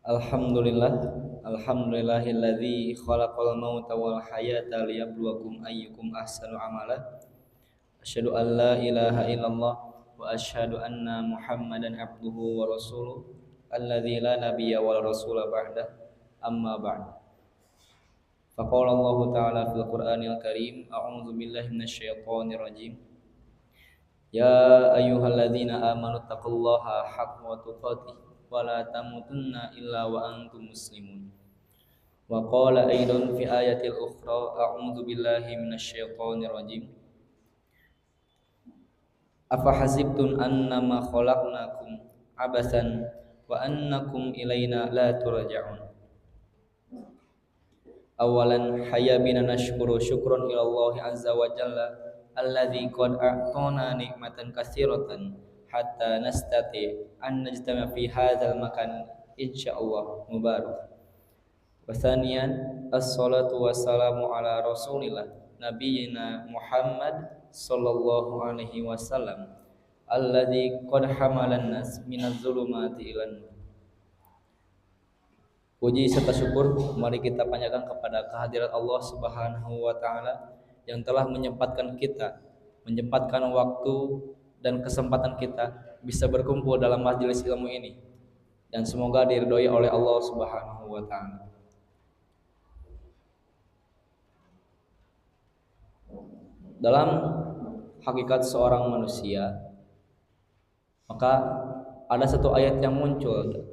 Alhamdulillah, alhamdulillahilladzi khalaqal mauta wal hayata liyabluwakum ayyukum ahsanu amala. Asyhadu an la ilaha illallah wa asyhadu anna Muhammadan abduhu wa rasuluh alladzi la nabiyya wal rasula ba'da. Amma ba'd. Faqala Allah ta'ala fil Qur'anil Karim, a'udzu billahi minasyaitonir rajim. Ya ayyuhalladzina amanu taqullaha haqqa tuqatih wa la tamutunna illa wa antum muslimun. Wa qala aidan fi ayatil ukhra a'udzu billahi minasyaitonir rajim. Afa hasibtum annama khalaqnakum abasan wa annakum ilaina la turja'un. Awalan hayabina nashkuru syukran ila Allah azza wa jalla alladzi qad a'tana nikmatan katsiratan hatta nastati an najtama fi hadzal makan insyaallah mubarak. Wa thaniyan as-salatu wassalamu ala rasulillah nabiyina Muhammad sallallahu alaihi wasallam alladzi qad hamalan nas minaz zulumati ilan nur. Puji serta syukur mari kita panjatkan kepada kehadirat Allah Subhanahu wa taala yang telah menyempatkan waktu dan kesempatan kita bisa berkumpul dalam majelis ilmu ini, dan semoga diridhoi oleh Allah Subhanahu wa taala. Dalam hakikat seorang manusia, maka ada satu ayat yang muncul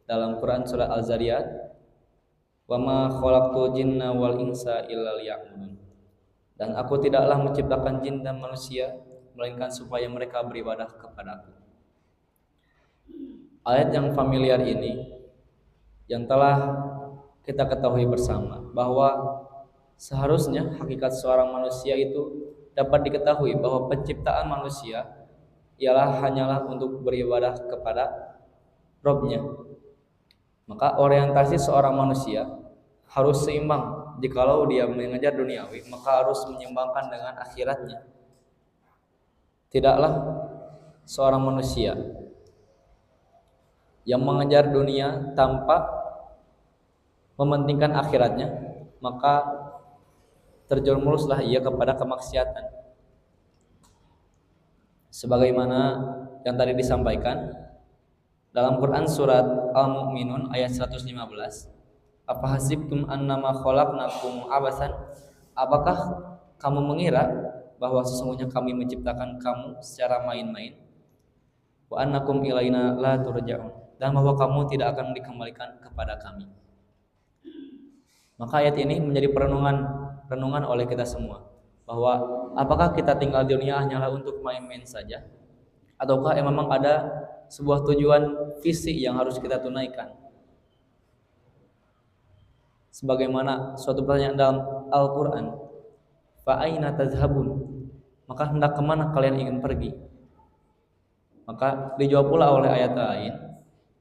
dalam Quran surah Al-Zariyat, wa ma khalaqtul jinna wal insa illa liya'budun. Dan aku tidaklah menciptakan jin dan manusia melainkan supaya mereka beribadah kepadaku. Ayat yang familiar ini yang telah kita ketahui bersama bahwa seharusnya hakikat seorang manusia itu dapat diketahui bahwa penciptaan manusia hanyalah untuk beribadah kepada Rabb-nya. Maka orientasi seorang manusia harus seimbang. Jikalau dia mengejar duniawi, maka harus menyeimbangkan dengan akhiratnya. Tidaklah seorang manusia yang mengejar dunia tanpa mementingkan akhiratnya, maka terjerumuslah ia kepada kemaksiatan. Sebagaimana yang tadi disampaikan dalam Quran surat Al-Mu'minun ayat 115, apa hasibtum annama khalaqnakum abasan? Apakah kamu mengira bahwa sesungguhnya kami menciptakan kamu secara main-main? Wa annakum ilaina la turja'un, dan bahwa kamu tidak akan dikembalikan kepada kami. Maka ayat ini menjadi renungan oleh kita semua, bahwa apakah kita tinggal di dunia hanyalah untuk main-main saja, ataukah memang ada sebuah tujuan visi yang harus kita tunaikan. Sebagaimana suatu pertanyaan dalam Al-Quran, fa aina tazhabun, maka hendak kemana kalian ingin pergi? Maka dijawab pula oleh ayat lain,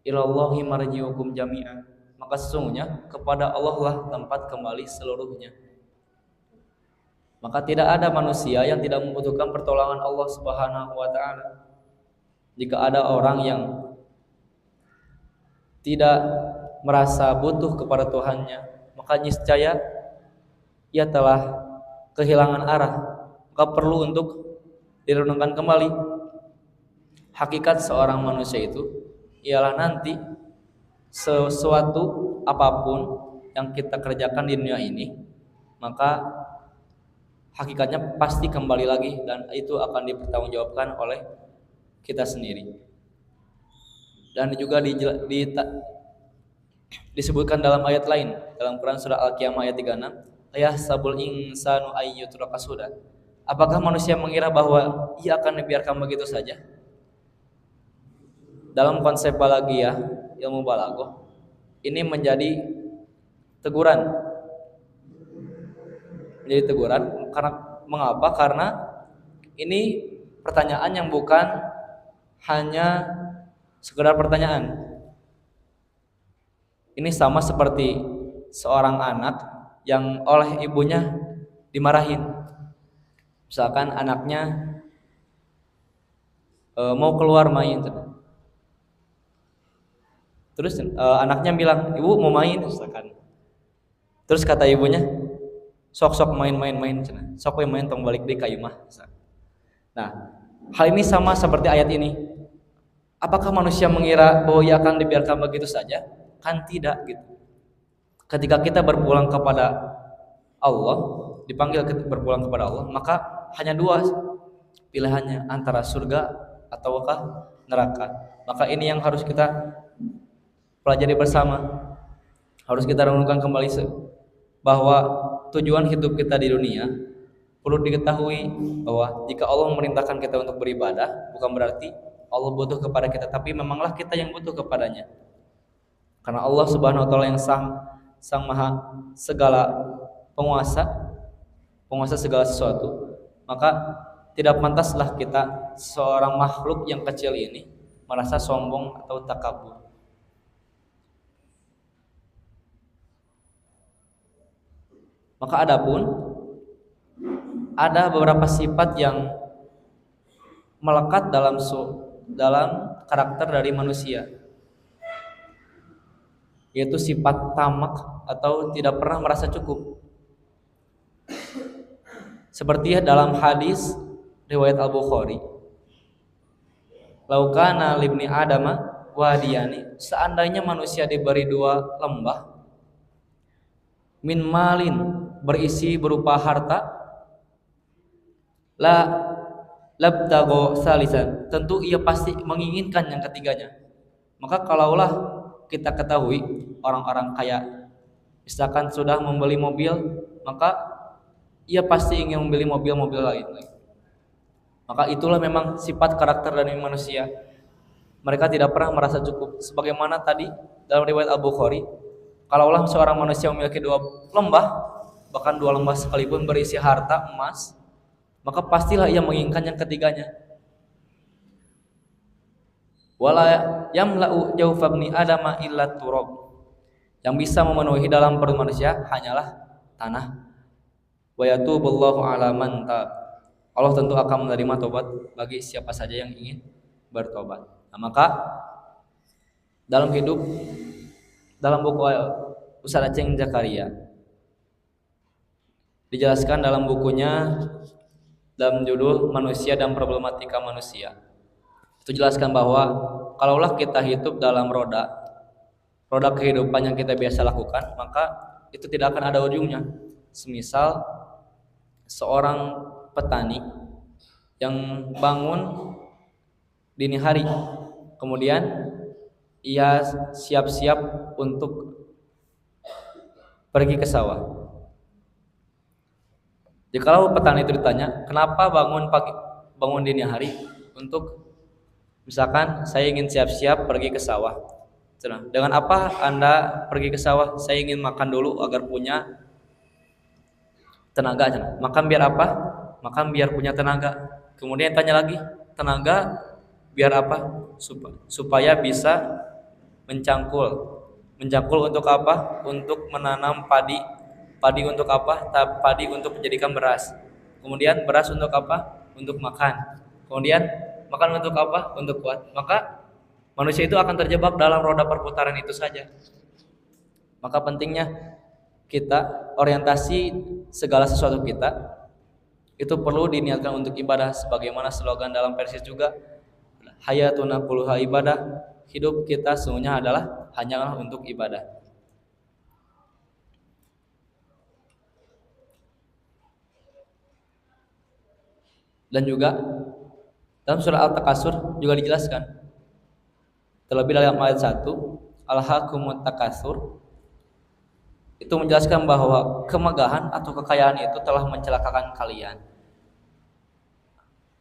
ilallahi marji'ukum jami'an, maka sesungguhnya kepada Allah lah tempat kembali seluruhnya. Maka tidak ada manusia yang tidak membutuhkan pertolongan Allah Subhanahu wa taala. Jika ada orang yang tidak merasa butuh kepada Tuhannya, maka niscaya ia telah kehilangan arah. Maka perlu untuk direnungkan kembali. Hakikat seorang manusia itu ialah nanti sesuatu apapun yang kita kerjakan di dunia ini, maka hakikatnya pasti kembali lagi, dan itu akan dipertanggungjawabkan oleh kita sendiri. Dan juga disebutkan dalam ayat lain dalam Quran surah Al-Qiyamah ayat 36, ayahsabul insanu ayyutraka sudah. Apakah manusia mengira bahwa ia akan dibiarkan begitu saja? Dalam konsep balaghiyah, ilmu balaghah, ini menjadi teguran. Karena mengapa? Karena ini pertanyaan yang bukan hanya sekedar pertanyaan. Ini sama seperti seorang anak yang oleh ibunya dimarahin. Misalkan anaknya mau keluar main, Terus anaknya bilang, ibu mau main misalkan. Terus kata ibunya, sok main cenah. Sok we main tong balik deui ka imah. Nah, hal ini sama seperti ayat ini. Apakah manusia mengira bahwa ia akan dibiarkan begitu saja? Kan tidak gitu. Ketika kita berpulang kepada Allah, dipanggil berpulang kepada Allah, maka hanya dua pilihannya, antara surga ataukah neraka. Maka ini yang harus kita pelajari bersama. Harus kita renungkan kembali bahwa tujuan hidup kita di dunia perlu diketahui bahwa jika Allah memerintahkan kita untuk beribadah, bukan berarti Allah butuh kepada kita, tapi memanglah kita yang butuh kepadanya. Karena Allah Subhanahu wa taala yang sang maha segala penguasa segala sesuatu, maka tidak pantaslah kita seorang makhluk yang kecil ini merasa sombong atau takabur. Maka ada beberapa sifat yang melekat dalam karakter dari manusia, yaitu sifat tamak atau tidak pernah merasa cukup. Seperti dalam hadis riwayat Al-Bukhari, laukana libni adama wadiyani, seandainya manusia diberi dua lembah, min malin, berisi berupa harta, la labtago salisan, tentu ia pasti menginginkan yang ketiganya. Maka kalaulah kita ketahui orang-orang kaya misalkan sudah membeli mobil, maka ia pasti ingin membeli mobil-mobil lain. Maka itulah memang sifat karakter dari manusia. Mereka tidak pernah merasa cukup. Sebagaimana tadi dalam riwayat Al-Bukhari, kalaulah seorang manusia memiliki dua lembah, bahkan dua lembah sekalipun berisi harta emas, maka pastilah ia menginginkan yang ketiganya. Wala yamla'u jawfabni adama illa turab, yang bisa memenuhi dalam perut manusia hanyalah tanah. Wa yatubullahu ala man tab, Allah tentu akan menerima tobat bagi siapa saja yang ingin bertobat. Nah, maka dalam buku Ustaz Aceng Zakaria dijelaskan dalam bukunya dalam judul Manusia dan Problematika Manusia. Itu jelaskan bahwa kalaulah kita hidup dalam roda kehidupan yang kita biasa lakukan, maka itu tidak akan ada ujungnya. Semisal seorang petani yang bangun dini hari, kemudian ia siap-siap untuk pergi ke sawah. Jikalau petani itu ditanya, kenapa bangun dini hari untuk, misalkan saya ingin siap-siap pergi ke sawah. Dengan apa Anda pergi ke sawah? Saya ingin makan dulu agar punya tenaga. Makan biar apa? Makan biar punya tenaga. Kemudian tanya lagi, tenaga biar apa? Supaya bisa mencangkul untuk apa? Untuk menanam padi untuk apa? Padi untuk menjadikan beras. Kemudian beras untuk apa? Untuk makan. Kemudian makan untuk apa? Untuk kuat. Maka manusia itu akan terjebak dalam roda perputaran itu saja. Maka pentingnya kita orientasi segala sesuatu kita itu perlu diniatkan untuk ibadah, sebagaimana slogan dalam Persis juga, hayatuna kulluha ibadah, hidup kita semuanya adalah hanyalah untuk ibadah. Dan juga dalam surah Al-Takasur juga dijelaskan, terlebih dalam ayat 1, alhaakumut takasur, itu menjelaskan bahwa kemegahan atau kekayaan itu telah mencelakakan kalian.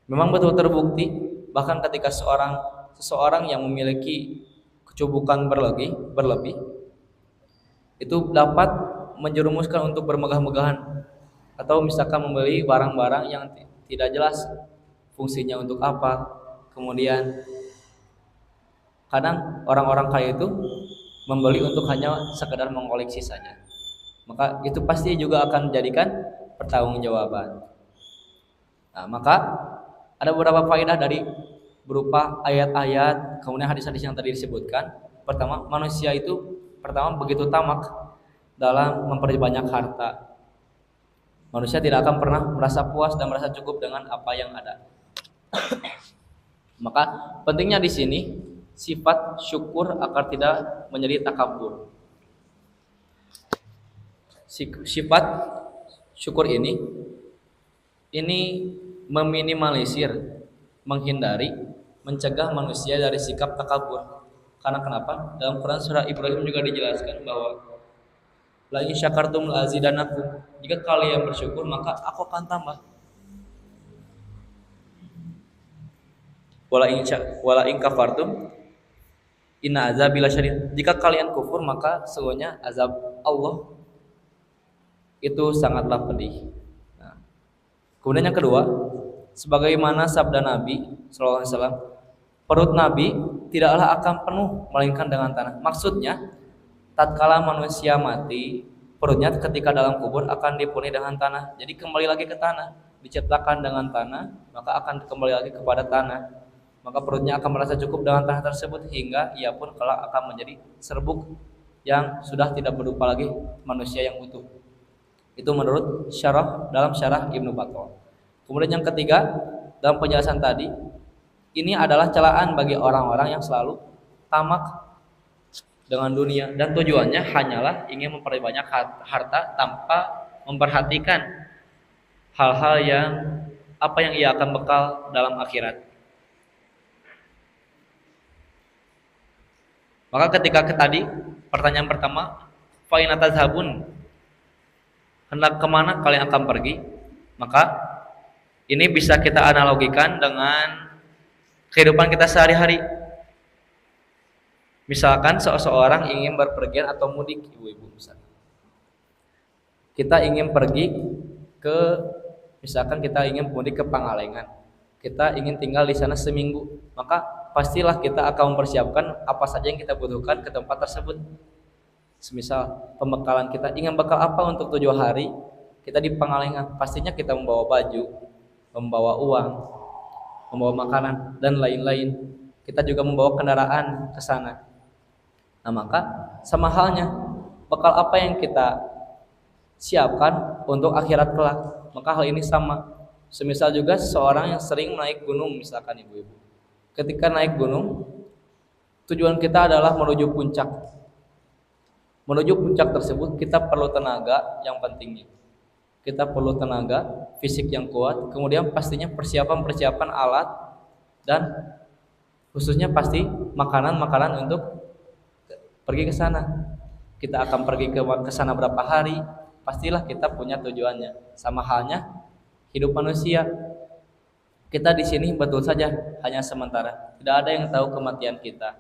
Memang betul terbukti, bahkan ketika seseorang yang memiliki kecubukan berlebih itu dapat menjerumuskan untuk bermegah-megahan, atau misalkan membeli barang-barang yang tidak jelas fungsinya untuk apa. Kemudian kadang orang-orang kaya itu membeli untuk hanya sekedar mengoleksi saja. Maka itu pasti juga akan menjadikan pertanggungjawaban. Nah, maka ada beberapa faedah dari berupa ayat-ayat, kemudian hadis-hadis yang tadi disebutkan, Pertama, manusia itu pertama begitu tamak dalam memperbanyak harta. Manusia tidak akan pernah merasa puas dan merasa cukup dengan apa yang ada. Maka pentingnya di sini sifat syukur agar tidak menjadi takabur. Sifat syukur ini meminimalisir, menghindari, mencegah manusia dari sikap takabur. Karena kenapa? Dalam Quran surah Ibrahim juga dijelaskan bahwa la in syakartum la azidannakum. Jika kalian bersyukur maka aku akan tambah. Wala in kafartum inna azabi lasyadid. Jika kalian kufur maka sesungguhnya azab Allah itu sangatlah pedih. Nah, kemudian yang kedua, sebagaimana sabda Nabi sallallahu alaihi wasallam, perut Nabi tidaklah akan penuh melainkan dengan tanah. Maksudnya, tatkala manusia mati, perutnya ketika dalam kubur akan dipenuhi dengan tanah. Jadi kembali lagi ke tanah, diciptakan dengan tanah, maka akan kembali lagi kepada tanah. Maka perutnya akan merasa cukup dengan tanah tersebut hingga ia pun kelak akan menjadi serbuk yang sudah tidak berupa lagi manusia yang utuh. Itu menurut dalam syarah Ibnu Battah. Kemudian yang ketiga, dalam penjelasan tadi, ini adalah celaan bagi orang-orang yang selalu tamak dengan dunia dan tujuannya hanyalah ingin memperbanyak harta tanpa memperhatikan hal-hal yang apa yang ia akan bekal dalam akhirat. Maka ketika tadi pertanyaan pertama, fa in tazhabun, hendak kemana kalian akan pergi? Maka ini bisa kita analogikan dengan kehidupan kita sehari-hari. Misalkan seseorang ingin berpergian atau mudik, ibu-ibu misalkan. Kita ingin pergi misalkan kita ingin mudik ke Pangalengan. Kita ingin tinggal di sana seminggu, maka pastilah kita akan mempersiapkan apa saja yang kita butuhkan ke tempat tersebut. Semisal pembekalan kita ingin bekal apa untuk 7 hari kita di Pangalengan, pastinya kita membawa baju, membawa uang, membawa makanan dan lain-lain. Kita juga membawa kendaraan ke sana. Nah, maka sama halnya bekal apa yang kita siapkan untuk akhirat kelak, maka hal ini sama. Semisal juga seseorang yang sering naik gunung, misalkan ibu-ibu. Ketika naik gunung, tujuan kita adalah menuju puncak. Menuju puncak tersebut kita perlu tenaga yang pentingnya. Kita perlu tenaga fisik yang kuat, kemudian pastinya persiapan alat dan khususnya pasti makanan-makanan untuk pergi ke sana. Kita akan pergi ke sana berapa hari, pastilah kita punya tujuannya. Sama halnya hidup manusia. Kita di sini betul saja hanya sementara. Tidak ada yang tahu kematian kita.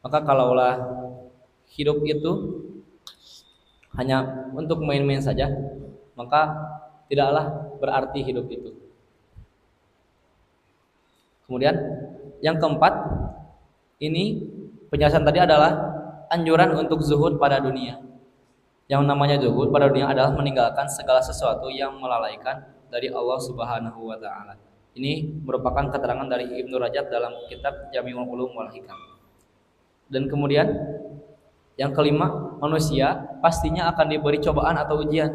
Maka kalaulah hidup itu hanya untuk main-main saja, maka tidaklah berarti hidup itu. Kemudian yang keempat, ini penjelasan tadi adalah anjuran untuk zuhud pada dunia. Yang namanya zuhud pada dunia adalah meninggalkan segala sesuatu yang melalaikan dari Allah Subhanahu wa taala. Ini merupakan keterangan dari Ibnu Rajab dalam kitab Jami'ul Ulum wal Hikam. Dan kemudian yang kelima, manusia pastinya akan diberi cobaan atau ujian.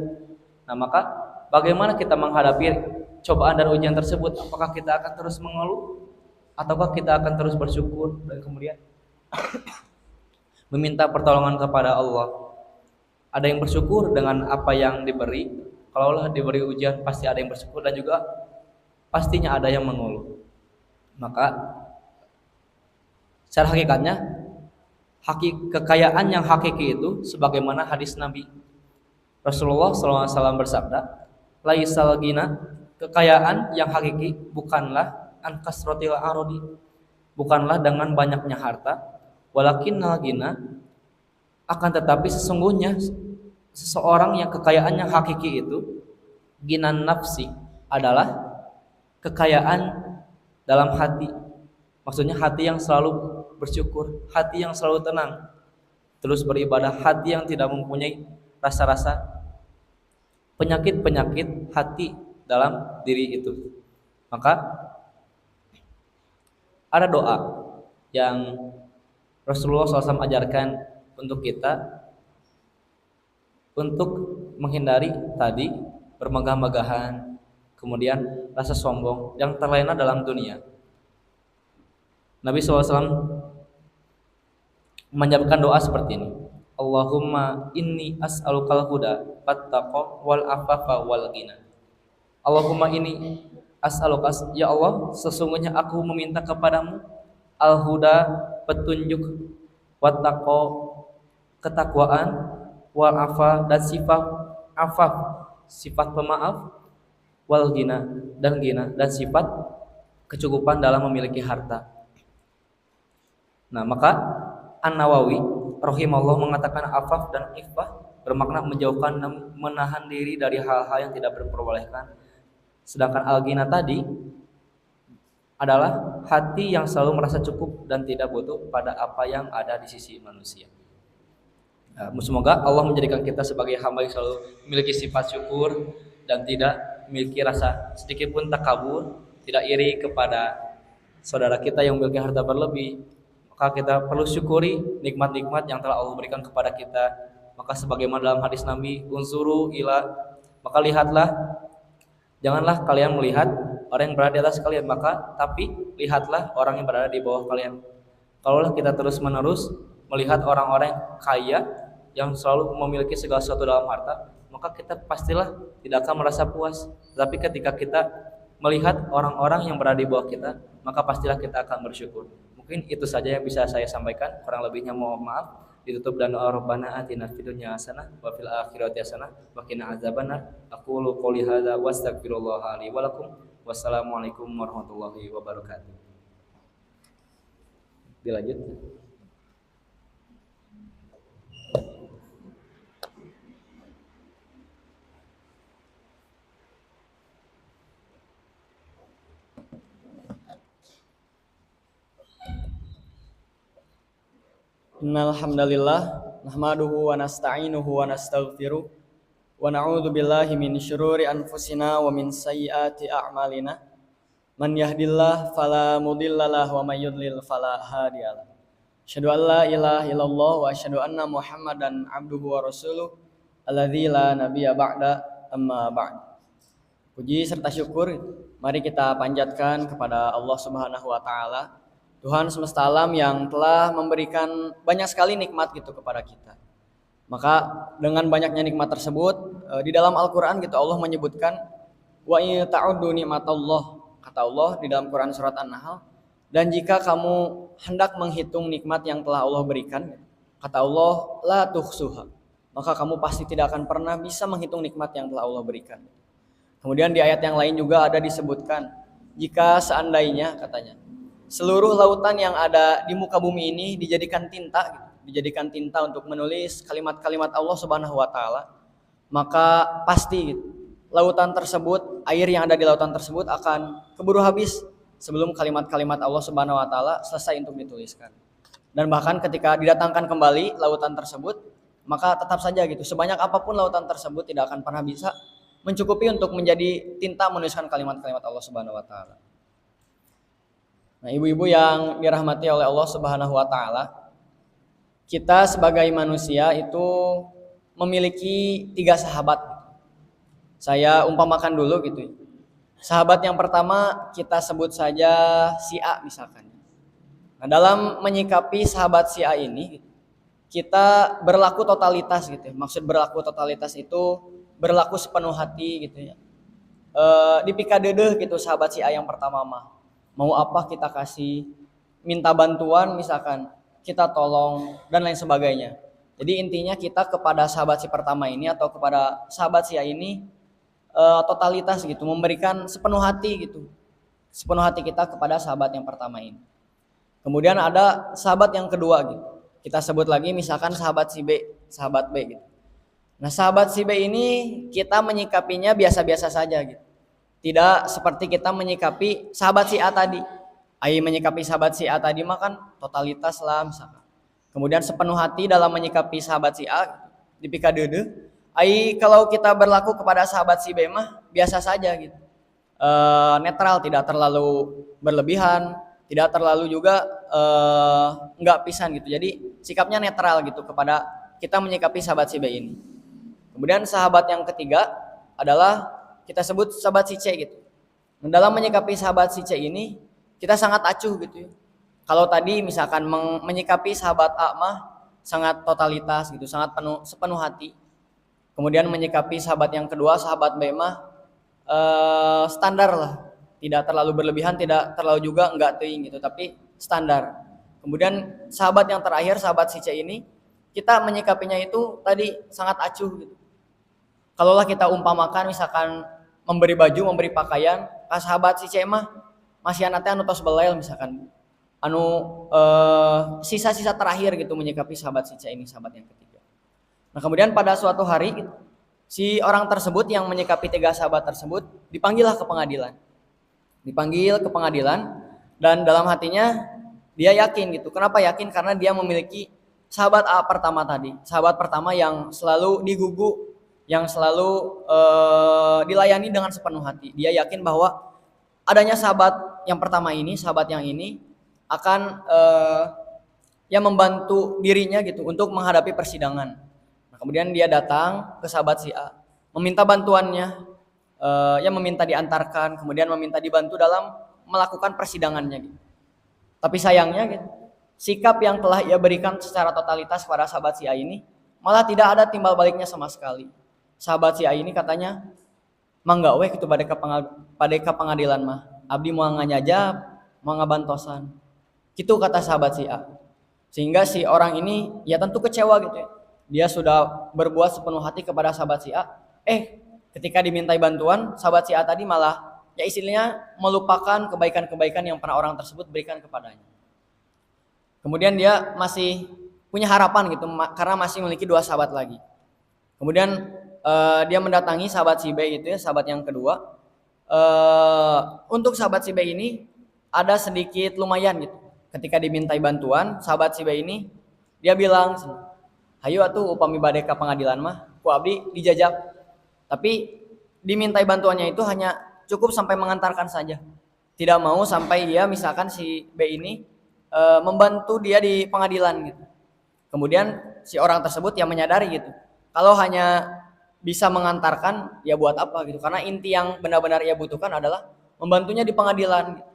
Nah, maka bagaimana kita menghadapi cobaan dan ujian tersebut? Apakah kita akan terus mengeluh ataukah kita akan terus bersyukur dan kemudian meminta pertolongan kepada Allah? Ada yang bersyukur dengan apa yang diberi. Kalaulah diberi ujian, pasti ada yang bersyukur dan juga pastinya ada yang mengeluh. Maka secara hakikatnya kekayaan yang hakiki itu sebagaimana hadis Nabi Rasulullah SAW bersabda, laisal ghina, kekayaan yang hakiki bukanlah an kasratil arodi, bukanlah dengan banyaknya harta, walakinnal ghina, akan tetapi sesungguhnya seseorang yang kekayaannya hakiki itu ginan nafsi, adalah kekayaan dalam hati. Maksudnya hati yang selalu bersyukur, hati yang selalu tenang, terus beribadah, hati yang tidak mempunyai rasa-rasa penyakit-penyakit hati dalam diri itu. Maka ada doa yang Rasulullah SAW ajarkan untuk kita untuk menghindari tadi bermegah-megahan, kemudian rasa sombong yang terlena dalam dunia. Nabi SAW menjawabkan doa seperti ini. Allahumma inni as'alukal huda wattaqwa wal afafa wal ghina. Allahumma inni as'aluka, ya Allah, sesungguhnya aku meminta kepadamu al-huda, petunjuk, wattaqwa, ketakwaan, wal afa, dan sifat afaf, sifat pemaaf, wal ghina, dan sifat kecukupan dalam memiliki harta. Nah, maka An-Nawawi rahimahullah mengatakan afaf dan iffah bermakna menjauhkan dan menahan diri dari hal-hal yang tidak diperbolehkan. Sedangkan al-ghina tadi adalah hati yang selalu merasa cukup dan tidak butuh pada apa yang ada di sisi manusia. Nah, semoga Allah menjadikan kita sebagai hamba yang selalu memiliki sifat syukur dan tidak memiliki rasa sedikit pun takabur, tidak iri kepada saudara kita yang memiliki harta berlebih. Maka kita perlu syukuri nikmat-nikmat yang telah Allah berikan kepada kita. Maka sebagaimana dalam hadis Nabi, unsuru ila, maka lihatlah, janganlah kalian melihat orang yang berada di atas kalian, tapi lihatlah orang yang berada di bawah kalian. Kalaulah kita terus-menerus melihat orang-orang kaya yang selalu memiliki segala sesuatu dalam harta, maka kita pastilah tidak akan merasa puas. Tapi ketika kita melihat orang-orang yang berada di bawah kita, maka pastilah kita akan bersyukur. Mungkin itu saja yang bisa saya sampaikan, kurang lebihnya mohon maaf. Ditutup dan Rabbana atina fid dunya hasanah wa fil akhirati hasanah wa qina adzabannar. Aqulu qouli hadza wa astaghfirullah li wa lakum. Wassalamualaikum warahmatullahi wabarakatuh. Dilanjut. Innal hamdalillah nahmaduhu wa nasta'inuhu wa nastaghfiruh wa na'udzu billahi min syururi anfusina wa min sayyiati a'malina. Man yahdihillahu fala mudhillalah wa may yudlil fala hadiyalah. Asyhadu an la ilaha illallah wa asyhadu anna Muhammadan abduhu wa rasuluh alladzi la nabiyya ba'da, amma ba'd. Puji serta syukur mari kita panjatkan kepada Allah Subhanahu wa taala, Tuhan semesta alam yang telah memberikan banyak sekali nikmat gitu kepada kita. Maka dengan banyaknya nikmat tersebut, di dalam Al-Qur'an gitu Allah menyebutkan wa in ta'uddu nikmatallah, kata Allah di dalam Quran surat An-Nahl, dan jika kamu hendak menghitung nikmat yang telah Allah berikan, kata Allah, la tuhsuha, maka kamu pasti tidak akan pernah bisa menghitung nikmat yang telah Allah berikan. Kemudian di ayat yang lain juga ada disebutkan, jika seandainya katanya seluruh lautan yang ada di muka bumi ini dijadikan tinta gitu, dijadikan tinta untuk menulis kalimat-kalimat Allah Subhanahu wa taala, maka pasti gitu, lautan tersebut, air yang ada di lautan tersebut akan keburu habis sebelum kalimat-kalimat Allah Subhanahu wa taala selesai untuk dituliskan. Dan bahkan ketika didatangkan kembali lautan tersebut, maka tetap saja gitu, sebanyak apapun lautan tersebut tidak akan pernah bisa mencukupi untuk menjadi tinta menuliskan kalimat-kalimat Allah Subhanahu wa taala. Nah, ibu-ibu yang dirahmati oleh Allah Subhanahu wa taala, kita sebagai manusia itu memiliki 3 sahabat. Saya umpamakan dulu gitu. Sahabat yang pertama kita sebut saja si A misalkan. Nah, dalam menyikapi sahabat si A ini, kita berlaku totalitas gitu. Maksud berlaku totalitas itu berlaku sepenuh hati gitu ya. Dipika dedeh gitu sahabat si A yang pertama mah. Mau apa kita kasih, minta bantuan misalkan, kita tolong dan lain sebagainya. Jadi intinya kita kepada sahabat si pertama ini atau kepada sahabat si A ini totalitas gitu, memberikan sepenuh hati gitu, sepenuh hati kita kepada sahabat yang pertama ini. Kemudian ada sahabat yang kedua gitu, kita sebut lagi misalkan sahabat si B, sahabat B gitu. Nah sahabat si B ini kita menyikapinya biasa-biasa saja gitu, tidak seperti kita menyikapi sahabat si A tadi. Menyikapi sahabat si A tadi mah kan totalitas lah misalkan. Kemudian sepenuh hati dalam menyikapi sahabat si A, dipika dedeh. Kalau kita berlaku kepada sahabat si B mah biasa saja gitu. Netral, tidak terlalu berlebihan, tidak terlalu juga nggak pisan gitu. Jadi sikapnya netral gitu kepada kita menyikapi sahabat si B ini. Kemudian sahabat yang ketiga adalah kita sebut sahabat si C gitu. Nah, dalam menyikapi sahabat si C ini kita sangat acuh gitu ya. Kalau tadi misalkan menyikapi sahabat A mah sangat totalitas gitu, sangat sepenuh hati. Kemudian menyikapi sahabat yang kedua, sahabat B mah standar lah, tidak terlalu berlebihan, tidak terlalu juga enggak teuing gitu, tapi standar. Kemudian sahabat yang terakhir, sahabat si C ini, kita menyikapinya itu tadi sangat acuh gitu. Kalaulah kita umpamakan misalkan memberi baju, memberi pakaian, sahabat si C mah masih anaknya anu tos belel misalkan, sisa-sisa terakhir gitu menyikapi sahabat si C ini, sahabat yang ketiga. Nah kemudian pada suatu hari si orang tersebut yang menyikapi tiga sahabat tersebut dipanggillah ke pengadilan. Dipanggil ke pengadilan dan dalam hatinya dia yakin gitu. Kenapa yakin? Karena dia memiliki sahabat A pertama tadi. Sahabat pertama yang selalu digugu, yang selalu dilayani dengan sepenuh hati. Dia yakin bahwa adanya sahabat yang pertama ini, sahabat yang ini akan yang membantu dirinya gitu untuk menghadapi persidangan. Kemudian dia datang ke sahabat si A, meminta bantuannya, yang meminta diantarkan, kemudian meminta dibantu dalam melakukan persidangannya. Gitu. Tapi sayangnya, gitu, sikap yang telah ia berikan secara totalitas pada sahabat si A ini, malah tidak ada timbal baliknya sama sekali. Sahabat si A ini katanya, mangga weh gitu pada ke pengadilan mah, abdi mau nganyajab, mau ngabantosan. Gitu kata sahabat si A. Sehingga si orang ini ya tentu kecewa gitu ya. Dia sudah berbuat sepenuh hati kepada sahabat si A. Ketika dimintai bantuan, sahabat si A tadi malah ya istilahnya melupakan kebaikan-kebaikan yang pernah orang tersebut berikan kepadanya. Kemudian dia masih punya harapan gitu karena masih memiliki dua sahabat lagi. Kemudian dia mendatangi sahabat si B itu ya, sahabat yang kedua. Untuk sahabat si B ini ada sedikit lumayan gitu. Ketika dimintai bantuan, sahabat si B ini dia bilang, hayu atuh upami bade ka pengadilan mah ku abdi dijajab. Tapi dimintai bantuannya itu hanya cukup sampai mengantarkan saja. Tidak mau sampai dia misalkan si B ini membantu dia di pengadilan gitu. Kemudian si orang tersebut yang menyadari gitu. Kalau hanya bisa mengantarkan ya buat apa gitu. Karena inti yang benar-benar ia butuhkan adalah membantunya di pengadilan gitu.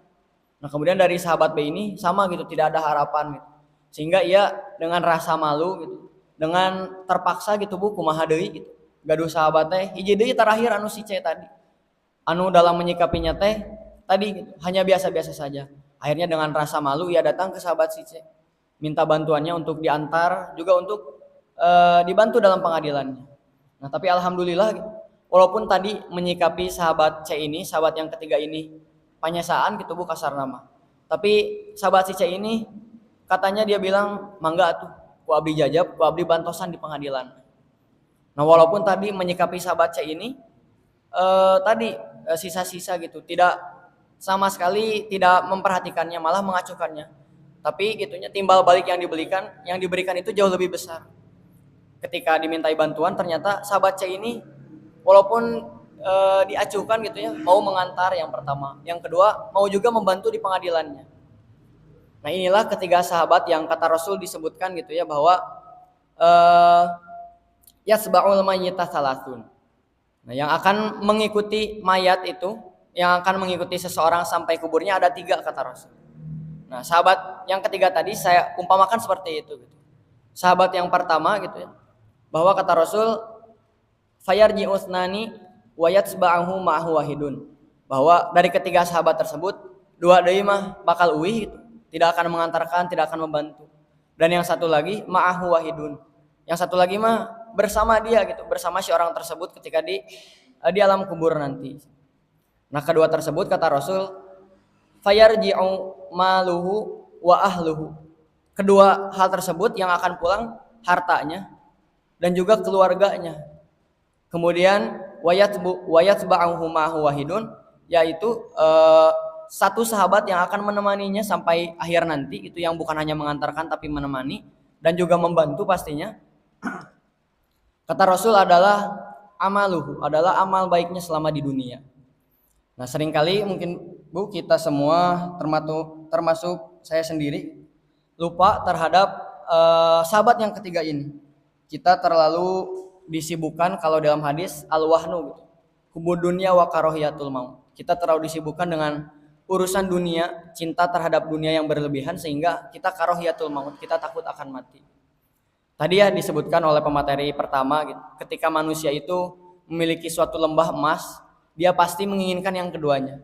Nah, kemudian dari sahabat B ini sama gitu, tidak ada harapan gitu. Sehingga ia dengan rasa malu gitu, dengan terpaksa gitu Bu kumaha deui gitu. Gaduh sahabat teh hiji deui terakhir anu si C tadi. Anu dalam menyikapinya teh tadi gitu, hanya biasa-biasa saja. Akhirnya dengan rasa malu ia datang ke sahabat si C. Minta bantuannya untuk diantar juga untuk dibantu dalam pengadilannya. Nah, tapi alhamdulillah gitu, walaupun tadi menyikapi sahabat C ini, sahabat yang ketiga ini panyesaan gitu Bu kasar nama. Tapi sahabat si C ini katanya dia bilang mangga atuh ku abdi jajab, ku abdi bantosan di pengadilan. Nah, walaupun tadi menyikapi sahabat C ini tadi sisa-sisa gitu, tidak sama sekali tidak memperhatikannya, malah mengacuhkannya. Tapi gitunya timbal balik yang diberikan itu jauh lebih besar. Ketika dimintai bantuan ternyata sahabat C ini walaupun diacuhkan gitu ya, mau mengantar yang pertama, yang kedua mau juga membantu di pengadilannya. Nah, inilah ketiga sahabat yang kata Rasul disebutkan gitu ya bahwa yasba'ul mayyita salatun. Nah, yang akan mengikuti mayat itu, yang akan mengikuti seseorang sampai kuburnya ada 3 kata Rasul. Nah, sahabat yang ketiga tadi saya umpamakan seperti itu gitu. Sahabat yang pertama gitu ya, bahwa kata Rasul fayarji usnani wa yatsba'uhu ma'hu wahidun. Bahwa dari ketiga sahabat tersebut, 2 deui mah bakal uih gitu. Tidak akan mengantarkan, tidak akan membantu. Dan yang satu lagi ma'ahu wahidun. Yang satu lagi mah bersama dia gitu, bersama si orang tersebut ketika di alam kubur nanti. Nah, kedua tersebut kata Rasul fayarji'u maluhu wa ahluhu. Kedua hal tersebut yang akan pulang hartanya dan juga keluarganya. Kemudian wayatba'uhu ma'hu wahidun, yaitu satu sahabat yang akan menemaninya sampai akhir nanti, itu yang bukan hanya mengantarkan tapi menemani dan juga membantu pastinya. Kata Rasul adalah amaluhu, adalah amal baiknya selama di dunia. Nah, seringkali mungkin Bu kita semua termasuk saya sendiri lupa terhadap sahabat yang ketiga ini. Kita terlalu disibukkan kalau dalam hadis al-wahnu gitu. Hubud dunia wa karahiyatul maut. Kita terlalu disibukkan dengan urusan dunia, cinta terhadap dunia yang berlebihan sehingga kita karahiyatul maut, kita takut akan mati. Tadi ya disebutkan oleh pemateri pertama gitu. Ketika manusia itu memiliki suatu lembah emas, dia pasti menginginkan yang keduanya.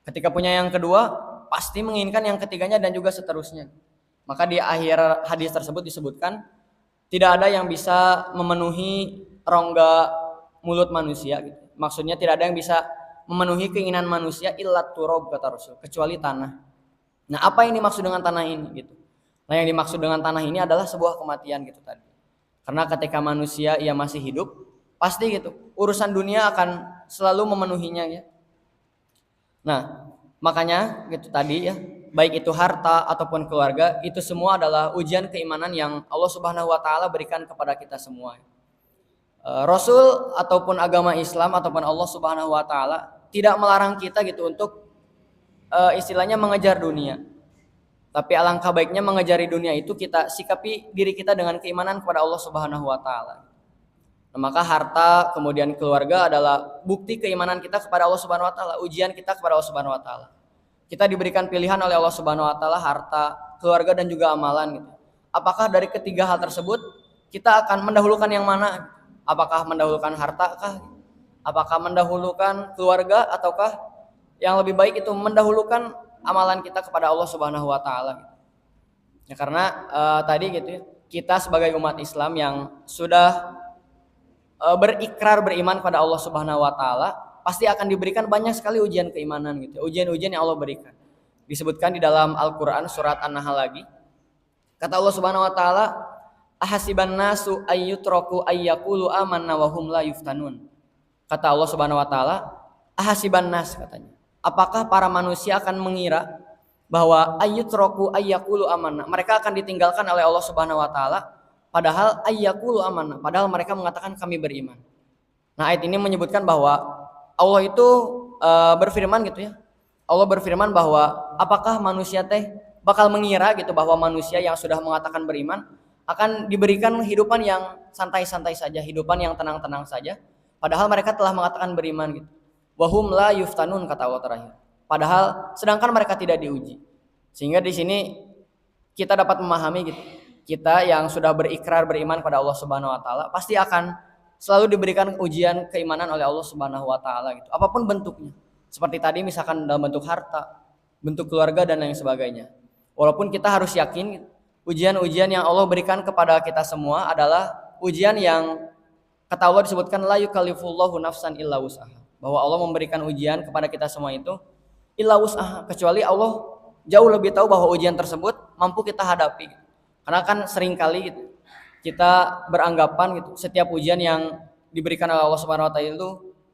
Ketika punya yang kedua, pasti menginginkan yang ketiganya dan juga seterusnya. Maka di akhir hadis tersebut disebutkan tidak ada yang bisa memenuhi rongga mulut manusia gitu. Maksudnya tidak ada yang bisa memenuhi keinginan manusia illat turab kata Rasul, kecuali tanah. Nah, apa yang dimaksud dengan tanah ini gitu? Nah, yang dimaksud dengan tanah ini adalah sebuah kematian gitu tadi. Karena ketika manusia ia masih hidup, pasti gitu, urusan dunia akan selalu memenuhinya ya. Nah, makanya gitu tadi ya, baik itu harta ataupun keluarga, itu semua adalah ujian keimanan yang Allah Subhanahu wa taala berikan kepada kita semua. Rasul ataupun agama Islam ataupun Allah Subhanahu wa taala tidak melarang kita gitu untuk istilahnya mengejar dunia. Tapi alangkah baiknya mengejari dunia itu kita sikapi diri kita dengan keimanan kepada Allah Subhanahu wa taala. Nah, maka harta kemudian keluarga adalah bukti keimanan kita kepada Allah Subhanahu wa taala, ujian kita kepada Allah Subhanahu wa taala. Kita diberikan pilihan oleh Allah Subhanahu wa taala harta, keluarga dan juga amalan gitu. Apakah dari ketiga hal tersebut kita akan mendahulukan yang mana? Apakah mendahulukan harta kah? Apakah mendahulukan keluarga ataukah yang lebih baik itu mendahulukan amalan kita kepada Allah Subhanahu wa taala gitu. Ya karena tadi gitu ya, kita sebagai umat Islam yang sudah berikrar beriman pada Allah Subhanahu wa taala pasti akan diberikan banyak sekali ujian keimanan gitu. Ujian-ujian yang Allah berikan. Disebutkan di dalam Al-Qur'an surat An-Nahl lagi. Kata Allah Subhanahu wa taala, "Ahasiban nasu ayyutraku ayyaqulu amanna wa hum la yuftanun." Kata Allah Subhanahu wa taala, "Ahasiban nas," katanya. Apakah para manusia akan mengira bahwa ayyutraku ayyaqulu amanna, mereka akan ditinggalkan oleh Allah Subhanahu wa taala padahal ayyaqulu amanna, padahal mereka mengatakan kami beriman. Nah, ayat ini menyebutkan bahwa Allah itu berfirman gitu ya. Allah berfirman bahwa apakah manusia teh bakal mengira gitu bahwa manusia yang sudah mengatakan beriman akan diberikan kehidupan yang santai-santai saja, hidupan yang tenang-tenang saja, padahal mereka telah mengatakan beriman gitu. Wahum la yuftanun kata Allah terakhir. Padahal sedangkan mereka tidak diuji. Sehingga di sini kita dapat memahami gitu. Kita yang sudah berikrar beriman pada Allah Subhanahu wa taala pasti akan selalu diberikan ujian keimanan oleh Allah Subhanahu wa taala gitu. Apapun bentuknya. Seperti tadi misalkan dalam bentuk harta, bentuk keluarga dan lain sebagainya. Walaupun kita harus yakin gitu, ujian-ujian yang Allah berikan kepada kita semua adalah ujian yang kata Allah disebutkan la yukallifullahu nafsan illa wus'aha. Bahwa Allah memberikan ujian kepada kita semua itu illa wus'aha, kecuali Allah jauh lebih tahu bahwa ujian tersebut mampu kita hadapi. Karena kan sering kali gitu, kita beranggapan gitu setiap ujian yang diberikan oleh Allah Subhanahu wa taala itu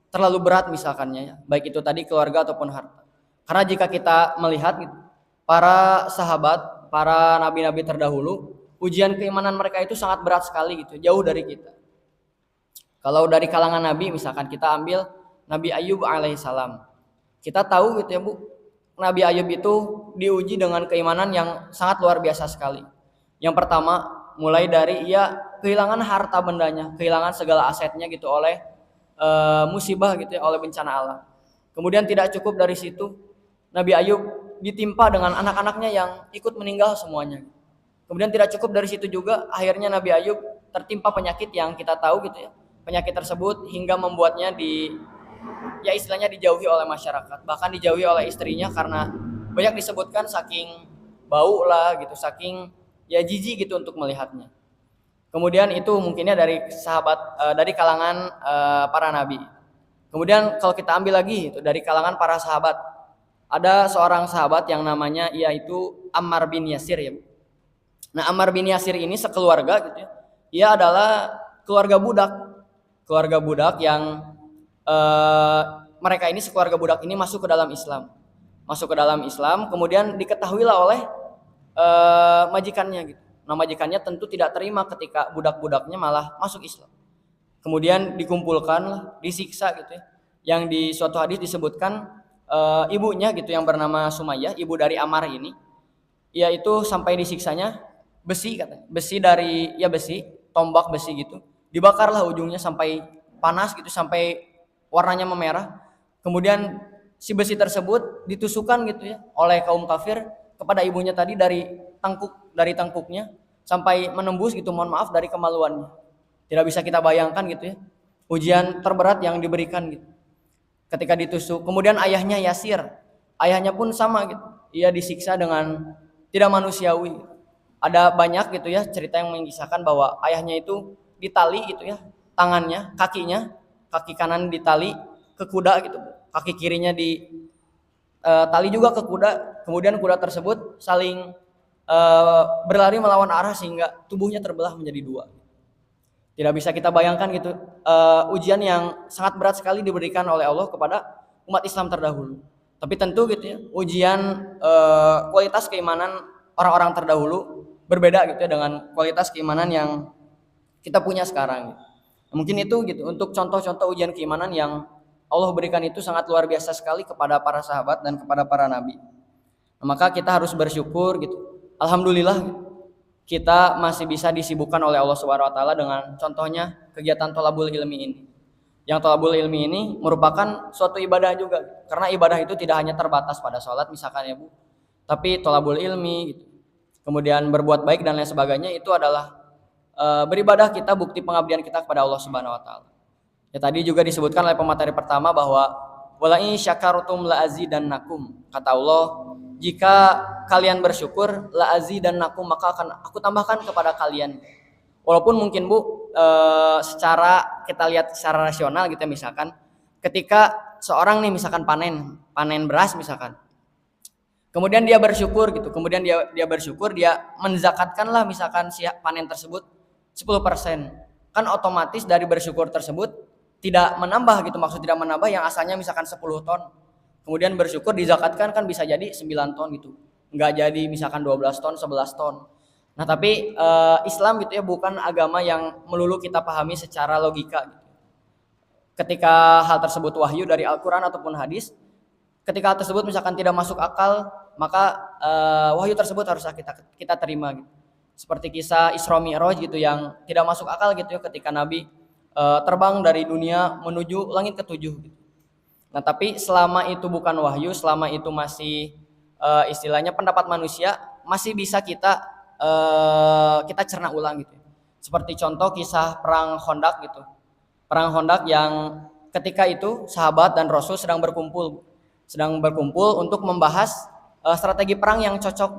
terlalu berat misalkannya ya, baik itu tadi keluarga ataupun harta. Karena jika kita melihat gitu, para sahabat, para nabi-nabi terdahulu, ujian keimanan mereka itu sangat berat sekali gitu, jauh dari kita. Kalau dari kalangan nabi misalkan kita ambil Nabi Ayub alaihissalam. Kita tahu gitu ya Bu, Nabi Ayub itu diuji dengan keimanan yang sangat luar biasa sekali. Yang pertama, mulai dari ia kehilangan harta bendanya, kehilangan segala asetnya gitu oleh musibah gitu ya, oleh bencana alam. Kemudian tidak cukup dari situ, Nabi Ayub ditimpa dengan anak-anaknya yang ikut meninggal semuanya. Kemudian tidak cukup dari situ juga, akhirnya Nabi Ayub tertimpa penyakit yang kita tahu gitu ya. Penyakit tersebut hingga membuatnya ya istilahnya dijauhi oleh masyarakat, bahkan dijauhi oleh istrinya karena banyak disebutkan saking bau lah gitu, saking ya jijik gitu untuk melihatnya. Kemudian itu mungkinnya dari sahabat dari kalangan para nabi. Kemudian kalau kita ambil lagi itu dari kalangan para sahabat, ada seorang sahabat yang namanya yaitu Ammar bin Yasir ya. Nah, Ammar bin Yasir ini sekeluarga gitu ya. Ia adalah keluarga budak yang mereka ini sekeluarga budak ini masuk ke dalam Islam, kemudian diketahuilah oleh majikannya gitu. Nah, majikannya tentu tidak terima ketika budak-budaknya malah masuk Islam. Kemudian dikumpulkan, disiksa gitu ya. Yang di suatu hadis disebutkan ibunya gitu yang bernama Sumayyah, ibu dari Ammar ini yaitu sampai disiksanya besi katanya. Besi, tombak besi gitu. Dibakarlah ujungnya sampai panas gitu, sampai warnanya memerah. Kemudian si besi tersebut ditusukkan gitu ya oleh kaum kafir kepada ibunya tadi dari tangkuknya sampai menembus gitu, mohon maaf, dari kemaluannya. Tidak bisa kita bayangkan gitu ya. Ujian terberat yang diberikan gitu. Ketika ditusuk, kemudian ayahnya Yasir, ayahnya pun sama gitu. Ia disiksa dengan tidak manusiawi. Ada banyak gitu ya cerita yang mengisahkan bahwa ayahnya itu ditali gitu ya, tangannya, kakinya, kaki kanan ditali ke kuda gitu, kaki kirinya di tali juga ke kuda. Kemudian kuda tersebut saling berlari melawan arah sehingga tubuhnya terbelah menjadi dua. Tidak bisa kita bayangkan gitu, ujian yang sangat berat sekali diberikan oleh Allah kepada umat Islam terdahulu. Tapi tentu gitu ya, ujian kualitas keimanan orang-orang terdahulu berbeda gitu ya dengan kualitas keimanan yang kita punya sekarang. Mungkin itu gitu untuk contoh-contoh ujian keimanan yang Allah berikan itu sangat luar biasa sekali kepada para sahabat dan kepada para nabi. Nah, maka kita harus bersyukur gitu. Alhamdulillah kita masih bisa disibukkan oleh Allah Subhanahu wa taala dengan contohnya kegiatan thalabul ilmi ini. Yang thalabul ilmi ini merupakan suatu ibadah juga. Karena ibadah itu tidak hanya terbatas pada sholat misalkan ya Bu, tapi thalabul ilmi gitu. Kemudian berbuat baik dan lain sebagainya itu adalah beribadah kita, bukti pengabdian kita kepada Allah Subhanahu wa taala. Ya tadi juga disebutkan oleh pemateri pertama bahwa wala in syakartum la azidannakum. Kata Allah, jika kalian bersyukur la azidannakum, maka akan aku tambahkan kepada kalian. Walaupun mungkin Bu secara kita lihat secara rasional gitu ya, misalkan ketika seorang nih misalkan panen beras misalkan. Kemudian dia bersyukur gitu. Kemudian dia bersyukur, dia menzakatkanlah misalkan si panen tersebut 10%. Kan otomatis dari bersyukur tersebut tidak menambah gitu, maksud tidak menambah yang asalnya misalkan 10 ton. Kemudian bersyukur dizakatkan kan bisa jadi 9 ton gitu. Enggak jadi misalkan 12 ton, 11 ton. Nah, tapi Islam gitu ya bukan agama yang melulu kita pahami secara logika gitu. Ketika hal tersebut wahyu dari Al-Qur'an ataupun hadis, ketika hal tersebut misalkan tidak masuk akal, maka wahyu tersebut harus kita terima gitu. Seperti kisah Isra Mi'raj gitu yang tidak masuk akal gitu ya ketika Nabi terbang dari dunia menuju langit ketujuh gitu. Nah, tapi selama itu bukan wahyu, selama itu masih istilahnya pendapat manusia, masih bisa kita cerna ulang gitu. Seperti contoh kisah perang Khandaq gitu. Perang Khandaq yang ketika itu sahabat dan Rasul sedang berkumpul untuk membahas strategi perang yang cocok.